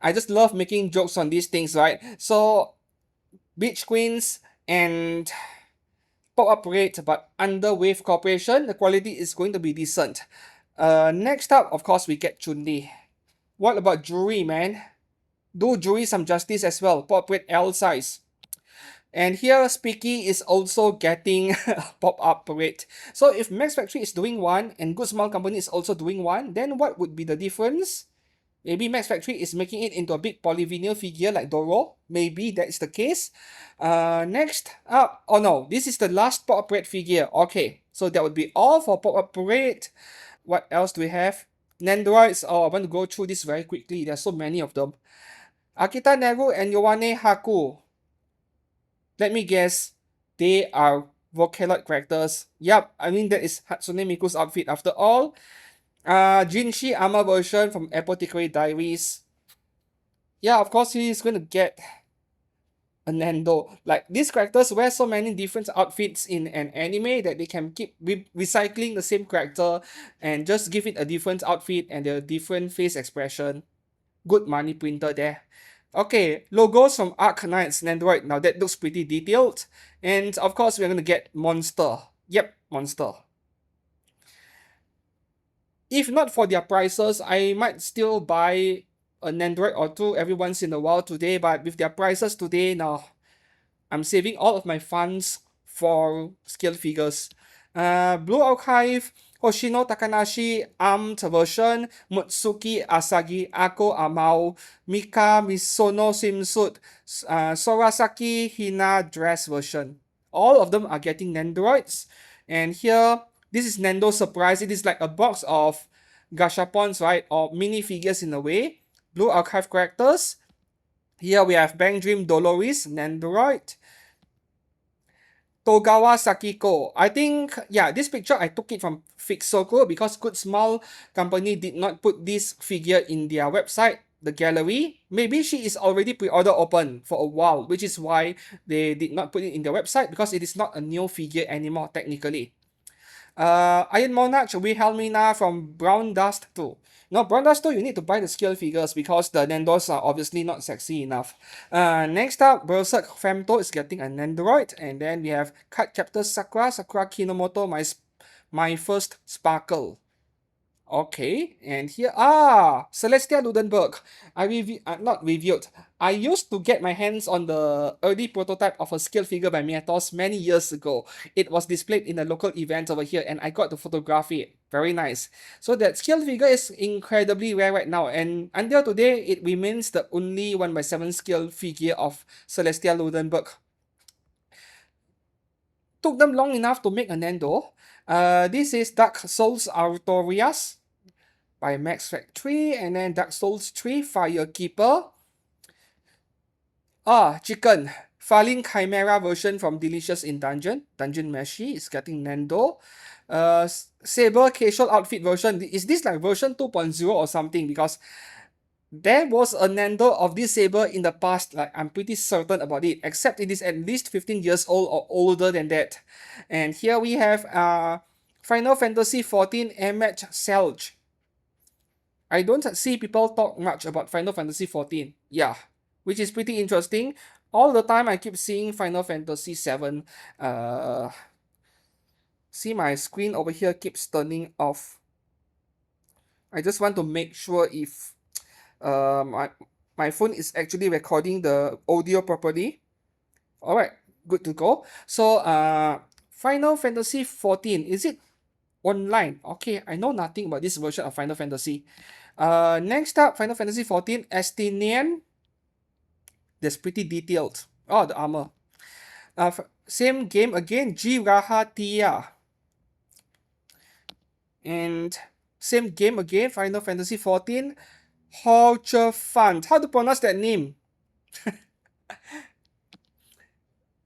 I just love making jokes on these things, right? So, Beach Queens and pop-up rate, but under Wave Corporation, the quality is going to be decent. Next up, of course, we get Chun-Li. What about Jewelry, man? Do Jewelry some justice as well. Pop rate L size. And here, Speaky is also getting pop-up rate. So if Max Factory is doing one and Good Smile Company is also doing one, then what would be the difference? Maybe Max Factory is making it into a big polyvinyl figure like Doro. Maybe that is the case. Next up, oh no, this is the last pop-up parade figure. Okay, so that would be all for pop-up parade. What else do we have? Nandroids. Oh, I want to go through this very quickly. There are so many of them. Akita Neru and Yowane Haku. Let me guess. They are Vocaloid characters. Yep, I mean that is Hatsune Miku's outfit after all. Jinshi Ama version from Apothecary Diaries. Yeah, of course he's going to get a Nando. Like, these characters wear so many different outfits in an anime that they can keep recycling the same character and just give it a different outfit and a different face expression. Good money printer there. Okay, logos from Arc Knights Nandroid. Now that looks pretty detailed. And of course, we're going to get Monster. Yep, Monster. If not for their prices, I might still buy an Android or two every once in a while today, but with their prices today, now I'm saving all of my funds for scale figures. Blue Archive, Hoshino Takanashi, Armed version, Mutsuki Asagi, Ako Amao, Mika Misono swimsuit, Sorasaki Hina dress version. All of them are getting Nandroids. And here, this is Nando Surprise. It is like a box of gashapons, right? Or mini figures in a way. Blue Archive characters. Here we have Bang Dream Dolores, Nandroid. Togawa Sakiko. I think, yeah, this picture I took it from Fixoko because Good Smile Company did not put this figure in their website, the gallery. Maybe she is already pre-order open for a while, which is why they did not put it in their website because it is not a new figure anymore, technically. Iron Monarch Wilhelmina from Brown Dust 2. No, Brown Dust 2, you need to buy the scale figures because the Nandos are obviously not sexy enough. Next up, Berserk Femto is getting an Nandroid. And then we have Card Captor Sakura, Sakura Kinomoto, my first Sparkle. Okay, and here, Celestia Ludenberg. Not reviewed. I used to get my hands on the early prototype of a scale figure by Miatos many years ago. It was displayed in a local event over here and I got to photograph it. Very nice. So that scale figure is incredibly rare right now, and until today, it remains the only 1/7 scale figure of Celestia Ludenberg. Took them long enough to make a Nendo. This is Dark Souls Artorias by Max Factory, and then Dark Souls 3 Firekeeper. Chicken. Falling Chimera version from Delicious in Dungeon Meshi is getting Nendo. Saber Casual Outfit version. Is this like version 2.0 or something? Because there was a Nendo of this saber in the past, like I'm pretty certain about it, except it is at least 15 years old or older than that. And here we have Final Fantasy 14 MH Selge. I don't see people talk much about Final Fantasy 14. Yeah, which is pretty interesting. All the time I keep seeing Final Fantasy 7. See my screen over here keeps turning off. I just want to make sure if my phone is actually recording the audio properly. All right, good to go. So Final Fantasy 14, is it online? Okay, I know nothing about this version of Final Fantasy. Next up, Final Fantasy 14 Estinian. That's pretty detailed. Oh, the armor. Same game again, Jirahatia. And same game again, Final Fantasy 14 Fund. How to pronounce that name?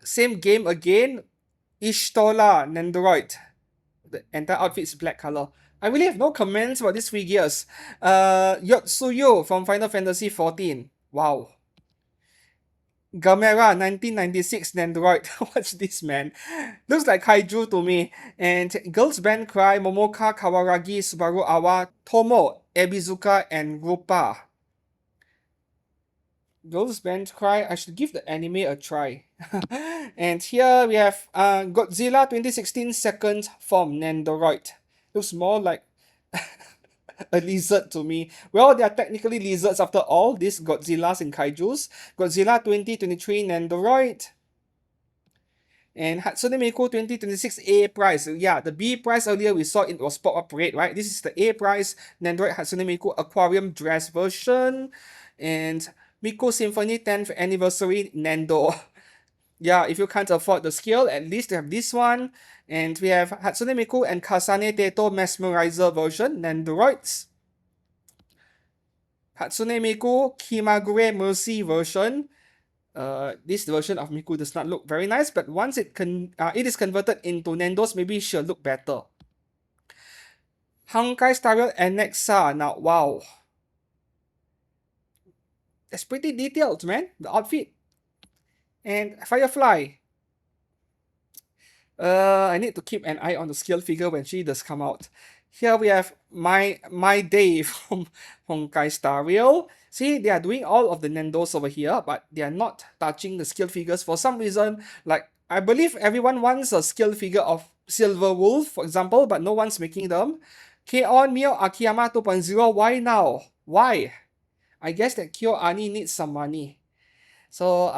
Same game again, Ishtola Nendoroid. The entire outfit is black color. I really have no comments about these figures. Yotsuyo from Final Fantasy 14. Wow. Gamera 1996 Nendoroid. What's this, man? Looks like kaiju to me. And Girls Band Cry, Momoka Kawaragi, Subaru Awa, Tomo, Ebizuka, and Rupa. Girls Band Cry, I should give the anime a try. And here we have Godzilla 2016 second form Nendoroid. Looks more like a lizard to me. Well, they are technically lizards after all, these Godzillas and Kaijus. Godzilla 2023 Nendoroid. And Hatsune Miku 2026 A prize. Yeah, the B prize earlier we saw it was pop-up parade, right? This is the A prize Nendoroid Hatsune Miku aquarium dress version. And Miku Symphony 10th anniversary Nendo. Yeah, if you can't afford the scale, at least you have this one. And we have Hatsune Miku and Kasane Teto Mesmerizer version, Nendoroids. Hatsune Miku Kimagure Mercy version. This version of Miku does not look very nice, but once it is converted into Nendos, maybe it should look better. Honkai Star Annexa. Now, wow. That's pretty detailed, man. The outfit. And Firefly. I need to keep an eye on the scale figure when she does come out. Here we have my day from Honkai Star Rail. See, they are doing all of the Nendos over here, but they are not touching the scale figures for some reason. Like, I believe everyone wants a scale figure of Silver Wolf, for example, but no one's making them. K-On! Mio Akiyama 2.0, why now? Why? I guess that Kyo Ani needs some money. So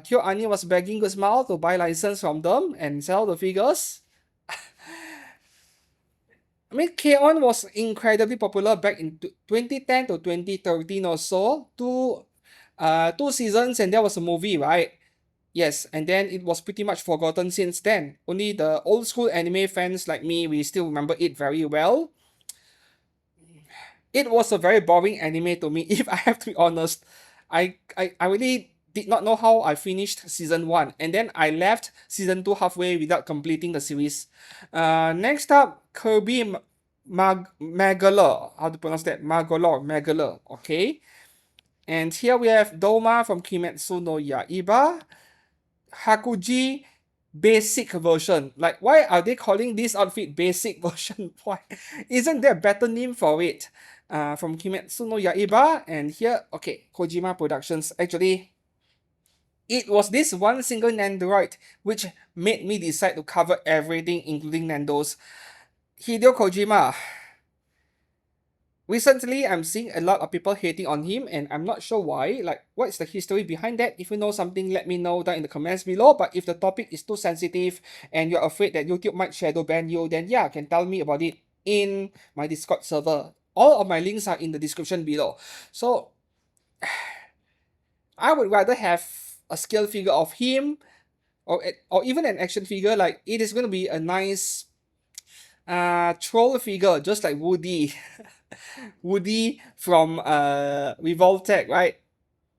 Kyo Ani was begging Guzmao to buy license from them and sell the figures. I mean, K-On! Was incredibly popular back in 2010 to 2013 or so. Two seasons and there was a movie, right? Yes, and then it was pretty much forgotten since then. Only the old school anime fans like me, we still remember it very well. It was a very boring anime to me, if I have to be honest. I really did not know how I finished season 1, and then I left season 2 halfway without completing the series. Next up, Kirby Magalor. How to pronounce that? Magalor, okay. And here we have Doma from Kimetsu no Yaiba. Hakuji basic version. Like, why are they calling this outfit basic version? Why? Isn't there a better name for it? From Kimetsu no Yaiba. And here, okay, Kojima Productions. Actually, it was this one single Nendoroid which made me decide to cover everything, including Nandos. Hideo Kojima. Recently, I'm seeing a lot of people hating on him, and I'm not sure why. Like, what is the history behind that? If you know something, let me know down in the comments below. But if the topic is too sensitive and you're afraid that YouTube might shadow ban you, then yeah, you can tell me about it in my Discord server. All of my links are in the description below. So, I would rather have a scale figure of him or even an action figure, like it is going to be a nice troll figure, just like Woody. Woody from Revoltech, right?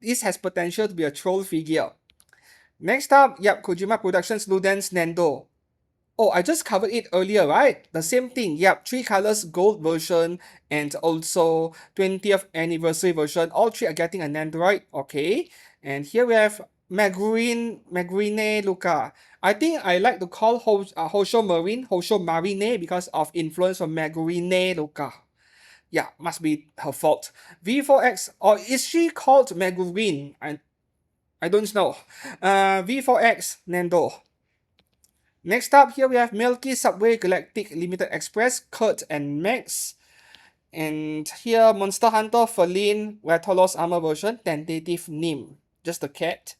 This has potential to be a troll figure. Next up, yep, Kojima Productions Ludens Nendo. Oh, I just covered it earlier, right? The same thing. Yep, three colors, gold version and also 20th anniversary version. All three are getting an Android. Okay. And here we have Magurine Luca. I think I like to call Hosho Marine because of influence from Magurine Luca. Yeah, must be her fault. V4X, or is she called Magurine? I don't know. V4X Nando. Next up, here we have Milky Subway Galactic Limited Express, Kurt and Max. And here, Monster Hunter Feline Rathalos Armor version, tentative name, just a cat.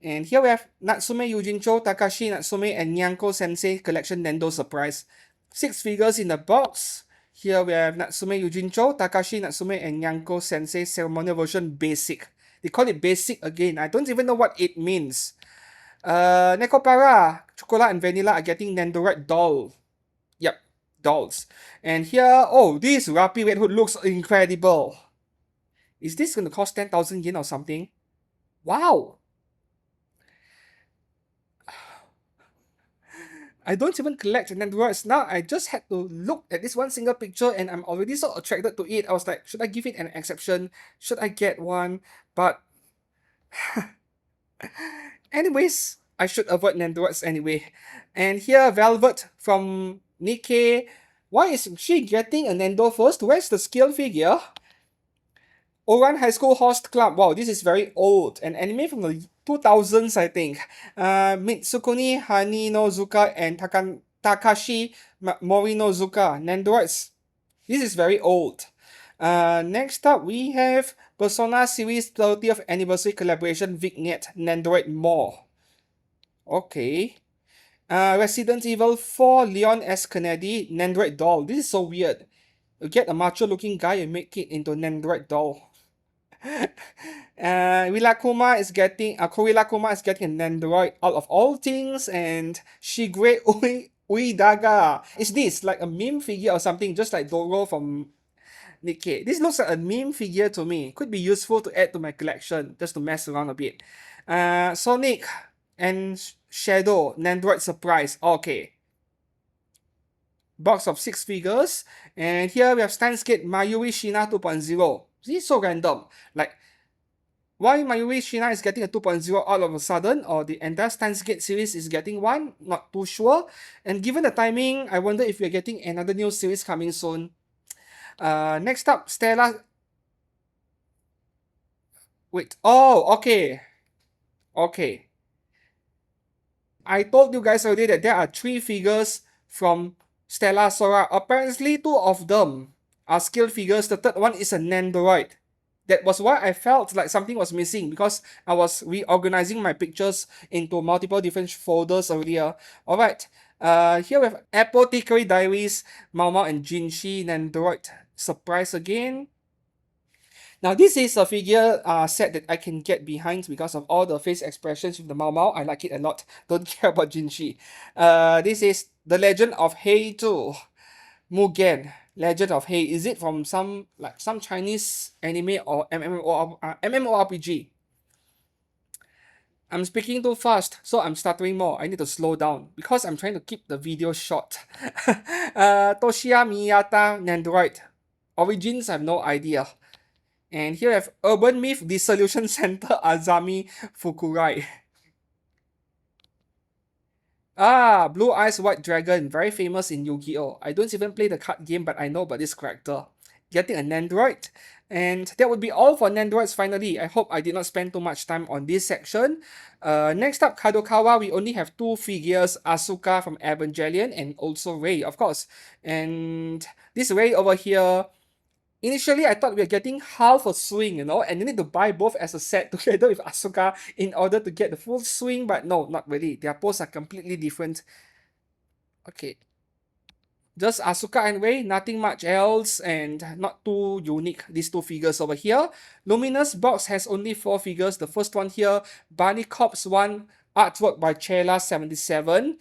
And here we have Natsume Yujincho, Takashi Natsume, and Nyanko Sensei Collection Nendo Surprise. 6 figures in the box. Here we have Natsume Yujincho, Takashi Natsume, and Nyanko Sensei Ceremonial version Basic. They call it Basic again. I don't even know what it means. Nekopara, Chocolate and Vanilla are getting Nendoroid doll. Yep, dolls. And here, oh, this Rapi Red Hood looks incredible. Is this going to cost 10,000 yen or something? Wow. I don't even collect Nendoroids now. I just had to look at this one single picture and I'm already so attracted to it. I was like, should I give it an exception? Should I get one? But anyways, I should avoid Nendoroids anyway. And here, Velvet from Nikke. Why is she getting a Nendo first? Where's the scale figure? Oran High School Host Club. Wow, this is very old. An anime from the 2000s, I think. Mitsukuni Haninozuka and Takashi Morinozuka. Nendoroids. This is very old. Next up, we have Persona Series 30th Anniversary Collaboration Vignette Nendoroid More. Okay. Resident Evil 4 Leon S. Kennedy Nendoroid doll. This is so weird. You get a macho looking guy and make it into a Nendoroid doll. Kurila is getting a Nendoroid out of all things, and Shigure Uidaga. Is this like a meme figure or something, just like Doro from Nikke? This looks like a meme figure to me. Could be useful to add to my collection, just to mess around a bit. Sonic and Shadow Nendoroid Surprise. Okay. Box of 6 figures. And here we have Stansgate Mayuri Shina 2.0. This is so random. Like, why Mayuri Shina is getting a 2.0 all of a sudden, or the entire Stansgate series is getting one? Not too sure. And given the timing, I wonder if we're getting another new series coming soon. Next up, Stella. Wait. Oh, okay. Okay. I told you guys already that there are 3 figures from Stella Sora. Apparently, 2 of them are scale figures. The third one is a Nendoroid. That was why I felt like something was missing, because I was reorganizing my pictures into multiple different folders earlier. Alright, here we have Apothecary Diaries, Mao Mao and Jinshi Nendoroid Surprise again. Now this is a figure set that I can get behind because of all the face expressions with the Mao Mao. I like it a lot. Don't care about Jinshi. This is The Legend of Heizu Mugen. Legend of Hei. Is it from some Chinese anime or MMORPG? I'm speaking too fast, so I'm stuttering more. I need to slow down because I'm trying to keep the video short. Toshiya Miyata Nendoroid. Origins, I have no idea. And here I have Urban Myth Dissolution Center Azami Fukurai. Blue Eyes White Dragon, very famous in Yu-Gi-Oh! I don't even play the card game, but I know about this character. Getting a Nendoroid. And that would be all for Nendoroids finally. I hope I did not spend too much time on this section. Next up, Kadokawa, we only have 2 figures, Asuka from Evangelion and also Rei, of course. And this Rei over here, initially, I thought we were getting half a swing, and you need to buy both as a set together with Asuka in order to get the full swing, but no, not really. Their poses are completely different. Okay. Just Asuka and Rei, nothing much else, and not too unique, these 2 figures over here. Luminous box has only 4 figures. The first one here, Bunny Cops 1 artwork by Chela77.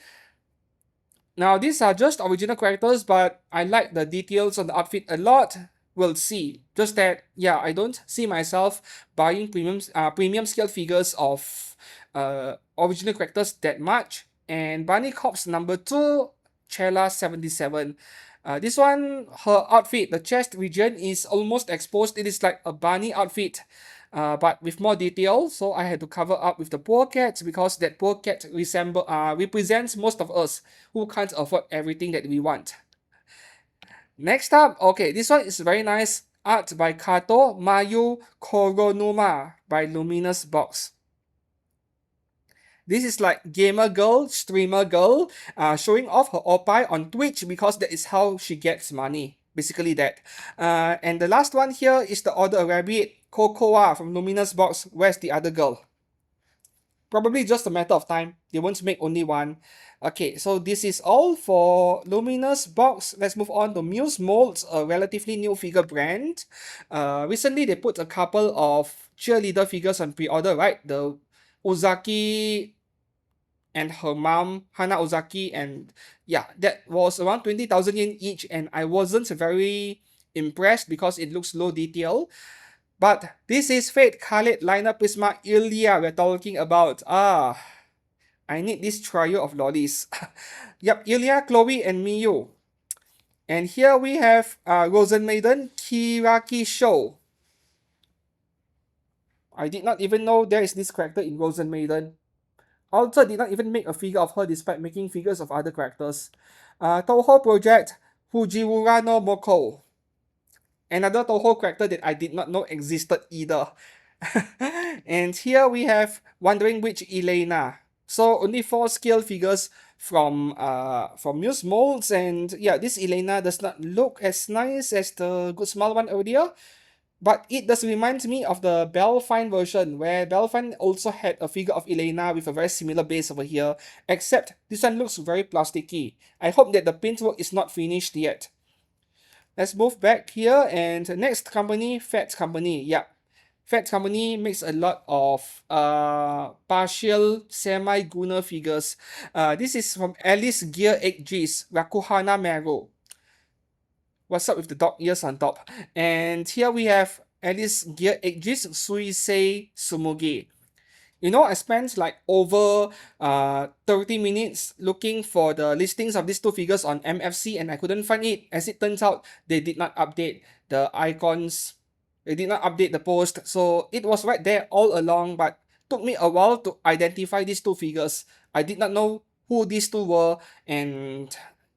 Now, these are just original characters, but I like the details on the outfit a lot. We'll see. Just that, yeah, I don't see myself buying premium scale figures of original characters that much. And Bunny Corpse number 2, Chela77. This one, her outfit, the chest region is almost exposed. It is like a bunny outfit, but with more detail. So I had to cover up with the poor cat because that poor cat represents most of us who can't afford everything that we want. Next up, okay, this one is very nice. Art by Kato Mayu Koronuma by Luminous Box. This is like gamer girl, streamer girl, showing off her oppai on Twitch because that is how she gets money. Basically that. And the last one here is the Order a Rabbit, Cocoa from Luminous Box. Where's the other girl? Probably just a matter of time. They won't make only one. Okay, so this is all for Luminous Box. Let's move on to Muse Molds, a relatively new figure brand. Recently, they put a couple of cheerleader figures on pre-order, right? The Ozaki and her mom, Hana Ozaki, and yeah, that was around 20,000 yen each, and I wasn't very impressed because it looks low detail. But this is Fate Khalid Liner Prisma Ilya we're talking about. I need this trio of lollies. Yep, Ilya, Chloe, and Miyu. And here we have Rosen Maiden Kiraki Show. I did not even know there is this character in Rosen Maiden. Also did not even make a figure of her despite making figures of other characters. Toho Project Fujiwara no Moko. Another Toho character that I did not know existed either. And here we have Wondering Which Elena. So only 4 scale figures from Muse Molds, and yeah, this Elena does not look as nice as the Good Smile one earlier, but it does remind me of the Belfine version, where Belfine also had a figure of Elena with a very similar base over here, except this one looks very plasticky. I hope that the paintwork is not finished yet. Let's move back here, and next company, Fat Company. Yeah, Fat Company makes a lot of partial semi-Gunner figures. This is from Alice Gear 8Gs, Rakuhana Meru. What's up with the dog ears on top? And here we have Alice Gear 8Gs, Suisei Sumugi. You know, I spent like over 30 minutes looking for the listings of these two figures on MFC, and I couldn't find it. As it turns out, they did not update the icons. They did not update the post. So it was right there all along, but took me a while to identify these two figures. I did not know who these two were and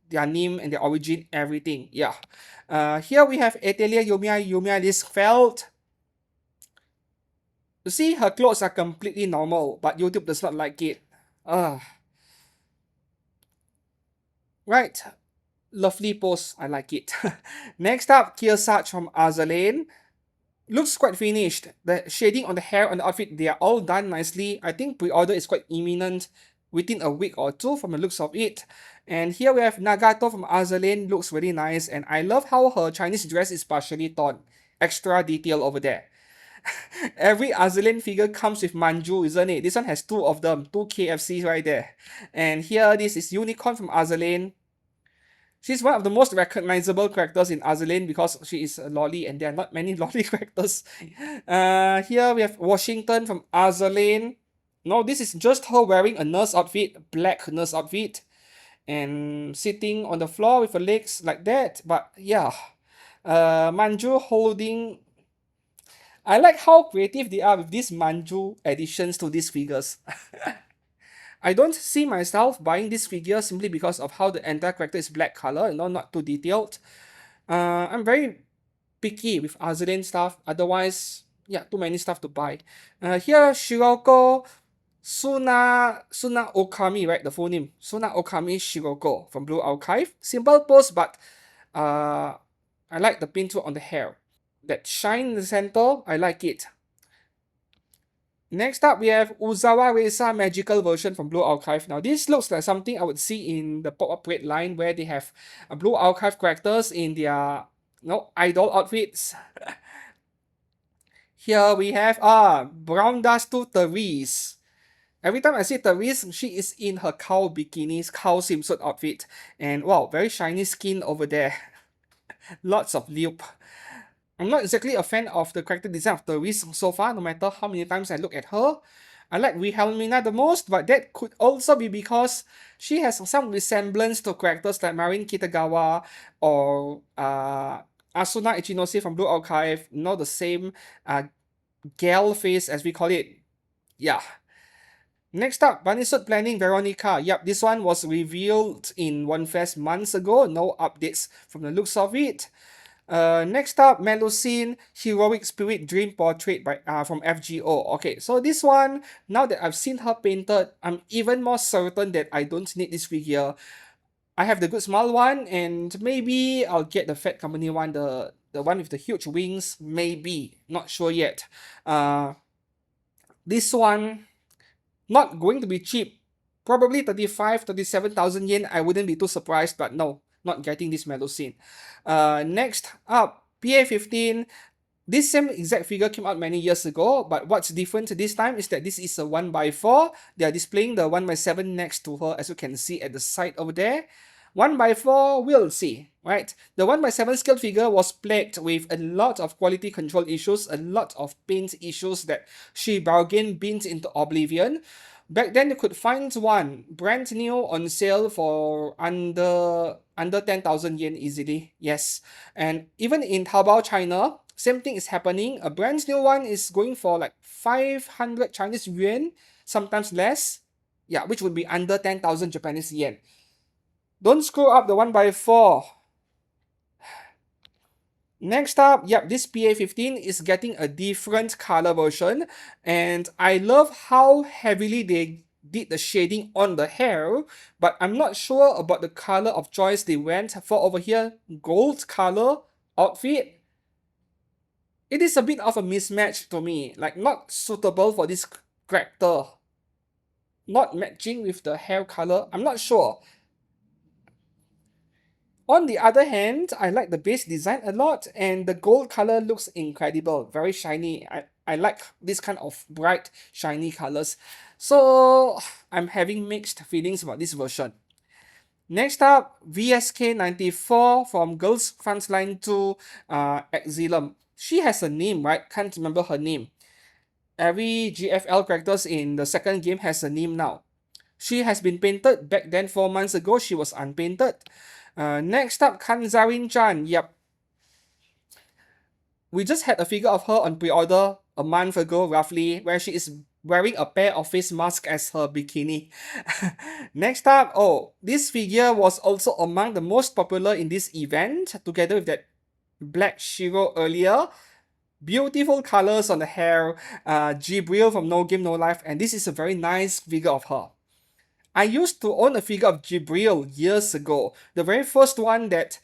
their name and their origin, everything. Yeah. Here we have Atelier Yumiya Liskfeld. You see, her clothes are completely normal, but YouTube does not like it. Right. Lovely pose. I like it. Next up, Kearsarge from Azalane. Looks quite finished. The shading on the hair and the outfit, they are all done nicely. I think pre-order is quite imminent within a week or two from the looks of it. And here we have Nagato from Azalane. Looks really nice. And I love how her Chinese dress is partially torn. Extra detail over there. Every Azalane figure comes with manju, isn't it? This one has 2 of them, 2 KFCs right there. And here, this is Unicorn from Azalane. She's one of the most recognizable characters in Azalane because she is a lolly and there are not many lolly characters. Here we have Washington from Azalane. No, this is just her wearing a nurse outfit, black nurse outfit, and sitting on the floor with her legs like that. But yeah, Manju holding. I like how creative they are with these Manju additions to these figures. I don't see myself buying this figure simply because of how the entire character is black color, not too detailed. I'm very picky with Azalane stuff. Otherwise, yeah, too many stuff to buy. Here, Shiroko Suna Okami, right? The full name. Suna Okami Shiroko from Blue Archive. Simple pose, but I like the pinto on the hair. That shine in the center, I like it. Next up, we have Uzawa Reisa Magical version from Blue Archive. Now, this looks like something I would see in the pop-up red line where they have Blue Archive characters in their idol outfits. Here we have Brown Dust to Therese. Every time I see Therese, she is in her cow bikinis, cow swimsuit outfit, and wow, very shiny skin over there. Lots of loop. I'm not exactly a fan of the character design of Therese so far, no matter how many times I look at her. I like Wilhelmina the most, but that could also be because she has some resemblance to characters like Marin Kitagawa or Asuna Ichinose from Blue Archive. You know, the same uh, gal face as we call it. Yeah. Next up, Banisud Planning Veronica. Yep, this one was revealed in One Fest months ago. No updates from the looks of it. Next up, Melusine Heroic Spirit Dream Portrait by from FGO. Okay, so this one, now that I've seen her painted, I'm even more certain that I don't need this figure. I have the Good Smile one, and maybe I'll get the Fat Company one, the one with the huge wings. Maybe, not sure yet. This one, not going to be cheap. Probably 37,000 yen. I wouldn't be too surprised, but no, not getting this Melusine. Next up, PA15. This same exact figure came out many years ago, but what's different this time is that this is a 1x4. They are displaying the 1x7 next to her, as you can see at the side over there. 1x4, we'll see, right? The 1x7 scale figure was plagued with a lot of quality control issues, a lot of paint issues that she bargain bins into oblivion. Back then, you could find one brand new on sale for under 10,000 yen easily. Yes, and even in Taobao, China, same thing is happening. A brand new one is going for like 500 Chinese yuan, sometimes less. Yeah, which would be under 10,000 Japanese yen. Don't screw up the 1x4. Next up, yep, this PA15 is getting a different color version, and I love how heavily they did the shading on the hair, but I'm not sure about the color of choice they went for over here. Gold color outfit. It is a bit of a mismatch to me, like not suitable for this character. Not matching with the hair color. I'm not sure. On the other hand, I like the base design a lot, and the gold color looks incredible, very shiny. I like this kind of bright, shiny colors. So I'm having mixed feelings about this version. Next up, VSK94 from Girls Frontline 2 Exilum. She has a name, right? Can't remember her name. Every GFL characters in the second game has a name now. She has been painted. Back then, 4 months ago, she was unpainted. Next up, Kanzarin-chan. Yep. We just had a figure of her on pre-order a month ago, roughly, where she is wearing a pair of face masks as her bikini. Next up, oh, this figure was also among the most popular in this event, together with that black Shiro earlier. Beautiful colors on the hair, Jibril from No Game No Life, and this is a very nice figure of her. I used to own a figure of Jibril years ago. The very first one that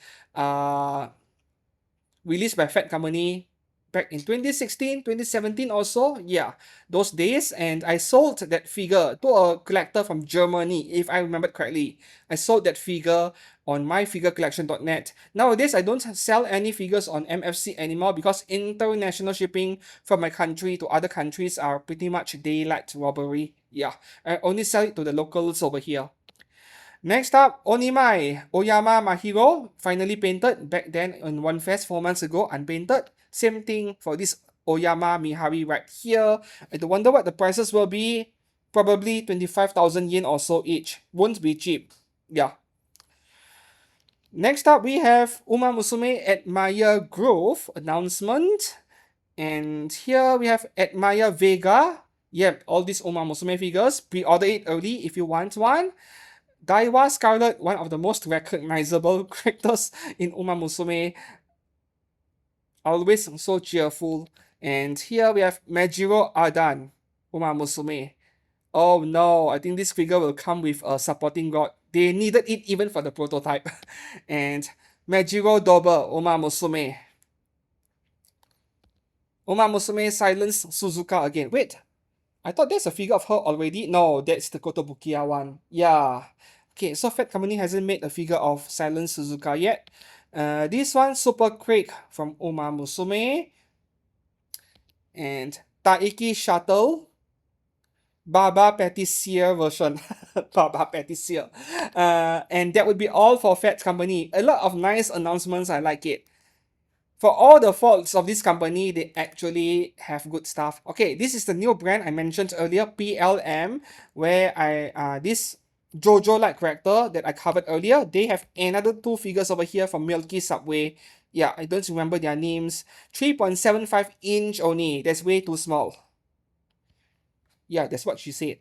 released by Fat Company back in 2016, 2017 or so. Yeah, those days. And I sold that figure to a collector from Germany, if I remember correctly. I sold that figure on myfigurecollection.net. Nowadays, I don't sell any figures on MFC anymore because international shipping from my country to other countries are pretty much daylight robbery. Yeah, I only sell it to the locals over here. Next up, Onimai Oyama Mahiro, finally painted back then on One Fest 4 months ago, unpainted. Same thing for this Oyama Mihari right here. I don't wonder what the prices will be. Probably 25,000 yen or so each. Won't be cheap. Yeah. Next up, we have Uma Musume Admire Grove announcement. And here we have Admire Vega. Yep, all these Uma Musume figures. Pre-order it early if you want one. Daiwa Scarlet, one of the most recognizable characters in Uma Musume. Always so cheerful. And here we have Majiro Ardan, Uma Musume. Oh no, I think this figure will come with a supporting god. They needed it even for the prototype. And Majiro Dober, Uma Musume. Uma Musume Silence Suzuka again. Wait, I thought there's a figure of her already. No, that's the Kotobukiya one. Yeah. Okay, so Fat Company hasn't made a figure of Silent Suzuka yet. This one, Super Craig from Uma Musume. And Taiki Shuttle. Baba Patissier version. Baba Patissier. And that would be all for Fat Company. A lot of nice announcements. I like it. For all the faults of this company, they actually have good stuff. Okay, this is the new brand I mentioned earlier, PLM, where this Jojo-like character that I covered earlier, they have another two figures over here from Milky Subway. Yeah, I don't remember their names. 3.75 inch only. That's way too small. Yeah, that's what she said.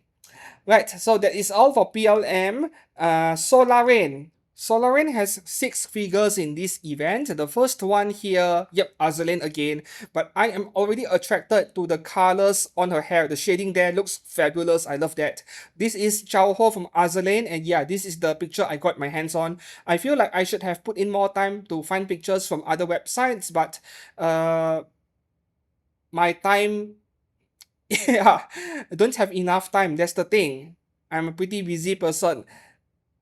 Right, so that is all for PLM. Solaren. Solaren has 6 figures in this event. The first one here, yep, Azalane again. But I am already attracted to the colors on her hair. The shading there looks fabulous. I love that. This is Chao Ho from Azalane, and yeah, this is the picture I got my hands on. I feel like I should have put in more time to find pictures from other websites, but my time, yeah, I don't have enough time. That's the thing. I'm a pretty busy person.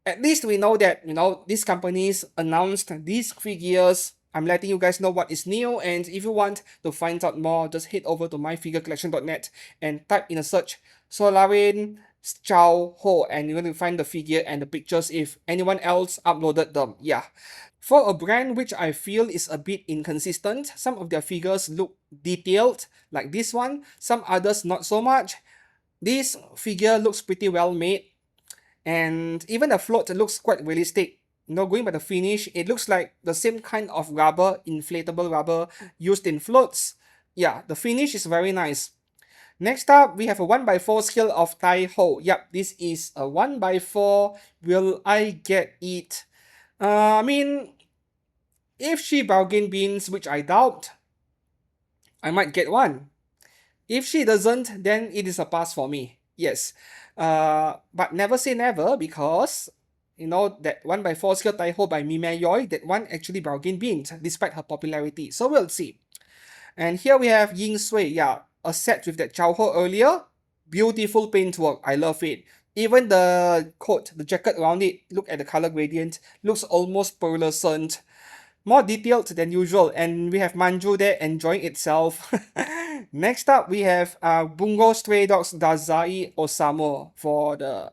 At least we know that, these companies announced these figures. I'm letting you guys know what is new, and if you want to find out more, just head over to myfigurecollection.net and type in a search Solarin Chao Ho, and you're going to find the figure and the pictures if anyone else uploaded them. Yeah. For a brand which I feel is a bit inconsistent, some of their figures look detailed, like this one, some others not so much. This figure looks pretty well made, and even the float looks quite realistic. Going by the finish, it looks like the same kind of rubber, inflatable rubber used in floats. Yeah, the finish is very nice. Next up, we have a 1x4 scale of Tai Ho. Yep, this is a 1x4. Will I get it? I mean, if she bargain bins, which I doubt, I might get one. If she doesn't, then it is a pass for me. Yes. But never say never, because that 1x4 scale Taiho by Mime Yoi, that one actually bargain bins despite her popularity. So we'll see. And here we have Ying Sui. Yeah, a set with that Chao Ho earlier. Beautiful paintwork. I love it. Even the coat, the jacket around it, look at the color gradient, looks almost pearlescent, more detailed than usual, and we have Manju there enjoying itself. Next up, we have Bungo Stray Dogs Dazai Osamu for the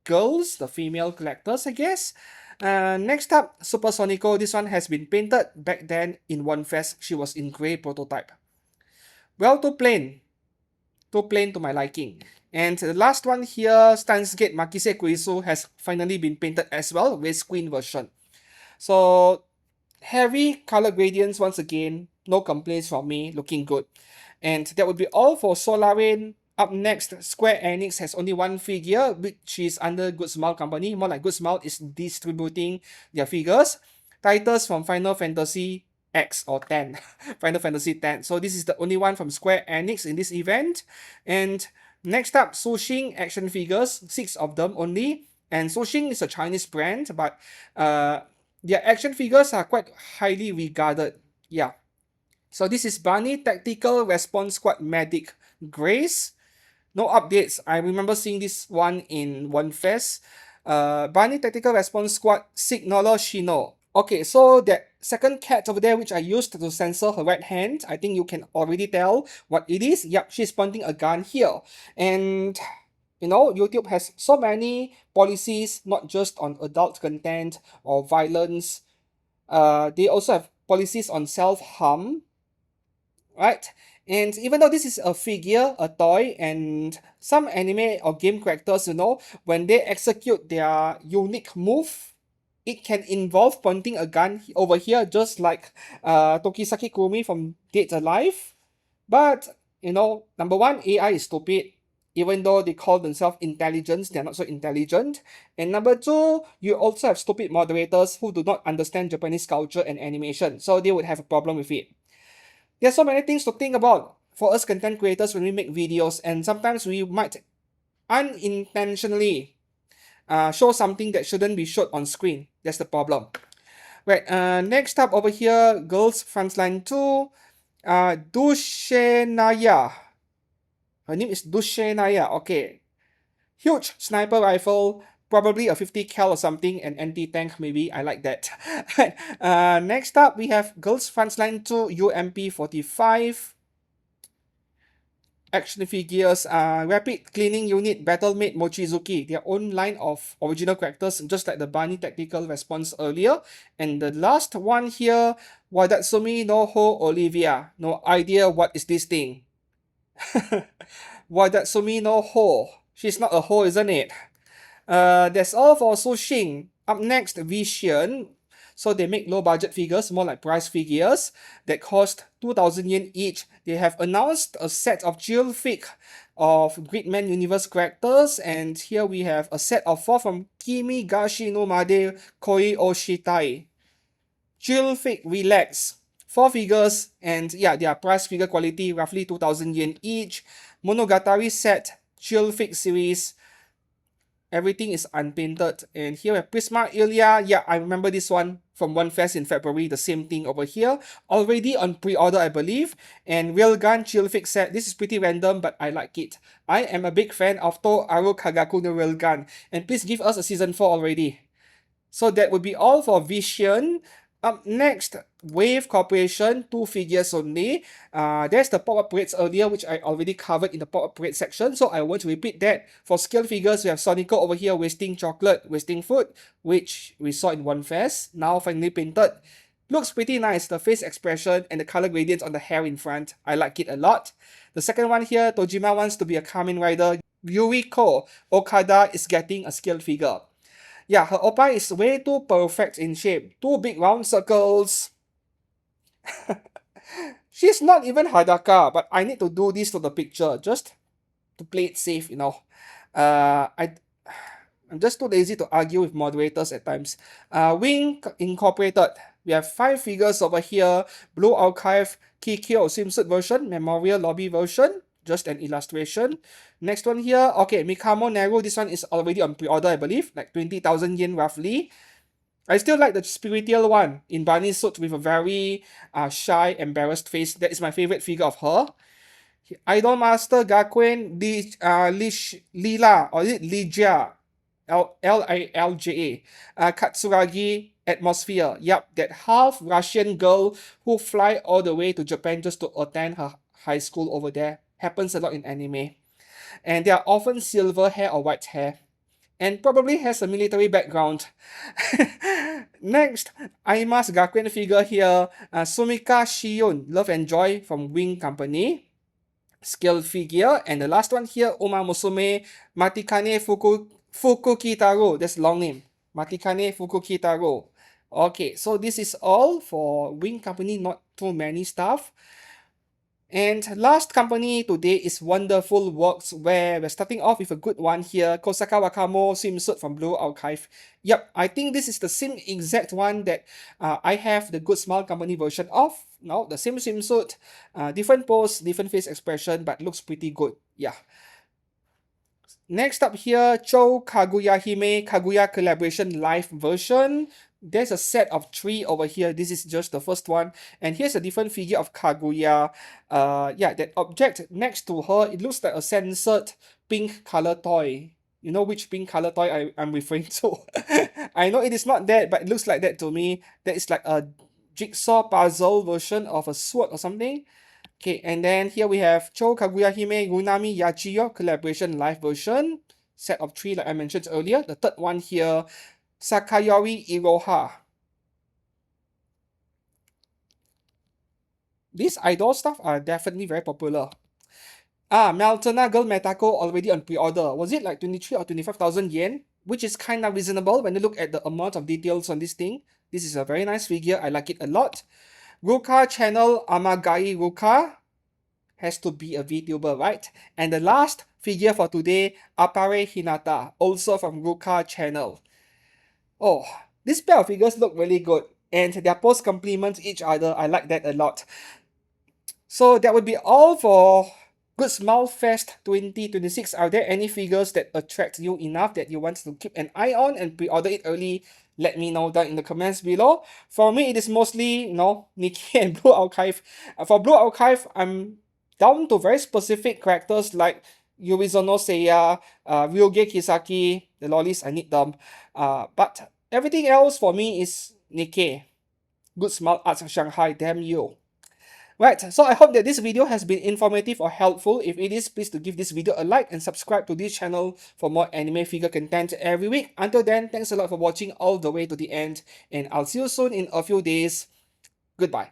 girls, the female collectors, I guess. Next up, Super Sonico. This one has been painted back then in One Fest. She was in grey prototype. Well, too plain to my liking. And the last one here, Stansgate Makise Kuisu, has finally been painted as well with Queen version. So heavy color gradients once again, no complaints from me, looking good. And that would be all for Solarin. Up next, Square Enix has only one figure, which is under Good Smile Company. More like Good Smile is distributing their figures. Titles from Final Fantasy X or 10. Final Fantasy 10. So this is the only one from Square Enix in this event. And next up, Sushin action figures, 6 of them only. And Sushin is a Chinese brand, but their action figures are quite highly regarded. Yeah. So this is Bunny Tactical Response Squad Medic Grace. No updates. I remember seeing this one in One Fest. Bunny Tactical Response Squad Signaler Shino. Okay, so that second cat over there, which I used to censor her right hand, I think you can already tell what it is. Yep, she's pointing a gun here. And YouTube has so many policies, not just on adult content or violence. They also have policies on self-harm, right? And even though this is a figure, a toy, and some anime or game characters, when they execute their unique move, it can involve pointing a gun over here, just like Tokisaki Kumi from Dead Alive. But, number one, AI is stupid. Even though they call themselves intelligence, they're not so intelligent. And number two, you also have stupid moderators who do not understand Japanese culture and animation, so they would have a problem with it. There's so many things to think about for us content creators when we make videos, and sometimes we might unintentionally show something that shouldn't be showed on screen. That's the problem. Right, next up over here, Girls Frontline 2, Dushenaya. Her name is Dushenaya. Okay. Huge sniper rifle, probably a 50 cal or something, an anti-tank maybe. I like that. Next up, we have Girls Frontline 2 UMP 45. action figures, Rapid Cleaning Unit, Battlemate Mochizuki, their own line of original characters, just like the Bunny Tactical Response earlier. And the last one here, Wadatsumi no Ho Olivia. No idea what is this thing. Wadatsumi no Ho. She's not a ho, isn't it? That's all for Sushing. Up next, Vision. So they make low budget figures, more like price figures, that cost 2,000 yen each. They have announced a set of Jill Fig of Gridman Universe characters, and here we have a set of 4 from Kimi Gashi no Made Koi Oshitai. Jill Fig Relax. 4 figures, and yeah, their price figure quality roughly 2,000 yen each. Monogatari set, Jill Fig series. Everything is unpainted. And here we have Prisma Ilya. Yeah, I remember this one from One Fest in February. The same thing over here. Already on pre-order, I believe. And Railgun Chill Fix set. This is pretty random, but I like it. I am a big fan of To Aru Kagaku no Railgun. And please give us a season 4 already. So that would be all for Vision. Up next, Wave Corporation, 2 figures only. There's the pop-up parades earlier, which I already covered in the pop-up parade section, so I won't repeat that. For scale figures, we have Sonico over here wasting chocolate, wasting food, which we saw in One Fest, now finally painted. Looks pretty nice, the face expression and the color gradients on the hair in front. I like it a lot. The second one here, Tojima wants to be a Kamen Rider. Yuriko Okada is getting a scale figure. Yeah, her oppa is way too perfect in shape. 2 big round circles. She's not even Hadaka, but I need to do this to the picture just to play it safe, you know. I'm just too lazy to argue with moderators at times. Wing Incorporated. We have 5 figures over here. Blue Archive, Kikyo swimsuit version, Memorial Lobby version. Just an illustration. Next one here, okay, Mikamo Neru, this one is already on pre-order, I believe, like 20,000 yen roughly. I still like the spiritual one in bunny suit with a very shy, embarrassed face. That is my favorite figure of her. Idol Master Gakuen Lila, or is it Lija? Lilja. Katsuragi Atmosphere. Yep, that half Russian girl who fly all the way to Japan just to attend her high school over there. Happens a lot in anime. And they are often silver hair or white hair. And probably has a military background. Next, Aima's Gakuen figure here. Sumika Shion, Love and Joy from Wing Company. Scale figure. And the last one here, Uma Musume Matikane Fukukitaro. That's long name. Matikane Fukukitaro. Okay, so this is all for Wing Company, not too many stuff. And last company today is Wonderful Works, where we're starting off with a good one here. Kosaka Wakamo swimsuit from Blue Archive. Yep, I think this is the same exact one that I have the Good Smile Company version of. No, the same swimsuit, different pose, different face expression, but looks pretty good. Yeah. Next up here, Chou Kaguya Hime Kaguya Collaboration Live version. There's a set of 3 over here. This is just the first one. And here's a different figure of Kaguya. Yeah, that object next to her, it looks like a censored pink color toy. You know which pink color toy I'm referring to? I know it is not that, but it looks like that to me. That is like a jigsaw puzzle version of a sword or something. Okay, and then here we have Chou Kaguya Hime Runami Yachiyo Collaboration Live version. Set of 3 like I mentioned earlier. The third one here, Sakayori Iroha. These idol stuff are definitely very popular. Meltona Girl Metako already on pre-order. Was it like 23 or 25,000 yen? Which is kind of reasonable when you look at the amount of details on this thing. This is a very nice figure. I like it a lot. Ruka channel Amagai Ruka. Has to be a VTuber, right? And the last figure for today, Apare Hinata, also from Ruka channel. Oh, this pair of figures look really good, and their pose complement each other. I like that a lot. So that would be all for Good Smile Fest 2026. Are there any figures that attract you enough that you want to keep an eye on and pre-order it early? Let me know down in the comments below. For me, it is mostly, you know, Nikke and Blue Archive. For Blue Archive, I'm down to very specific characters like Yurizono Seiya, Ryoge Kisaki, the lolis, I need them. But everything else for me is Nikke. Good Smile Arts of Shanghai, damn you. Right, so I hope that this video has been informative or helpful. If it is, please to give this video a like and subscribe to this channel for more anime figure content every week. Until then, thanks a lot for watching all the way to the end, and I'll see you soon in a few days. Goodbye.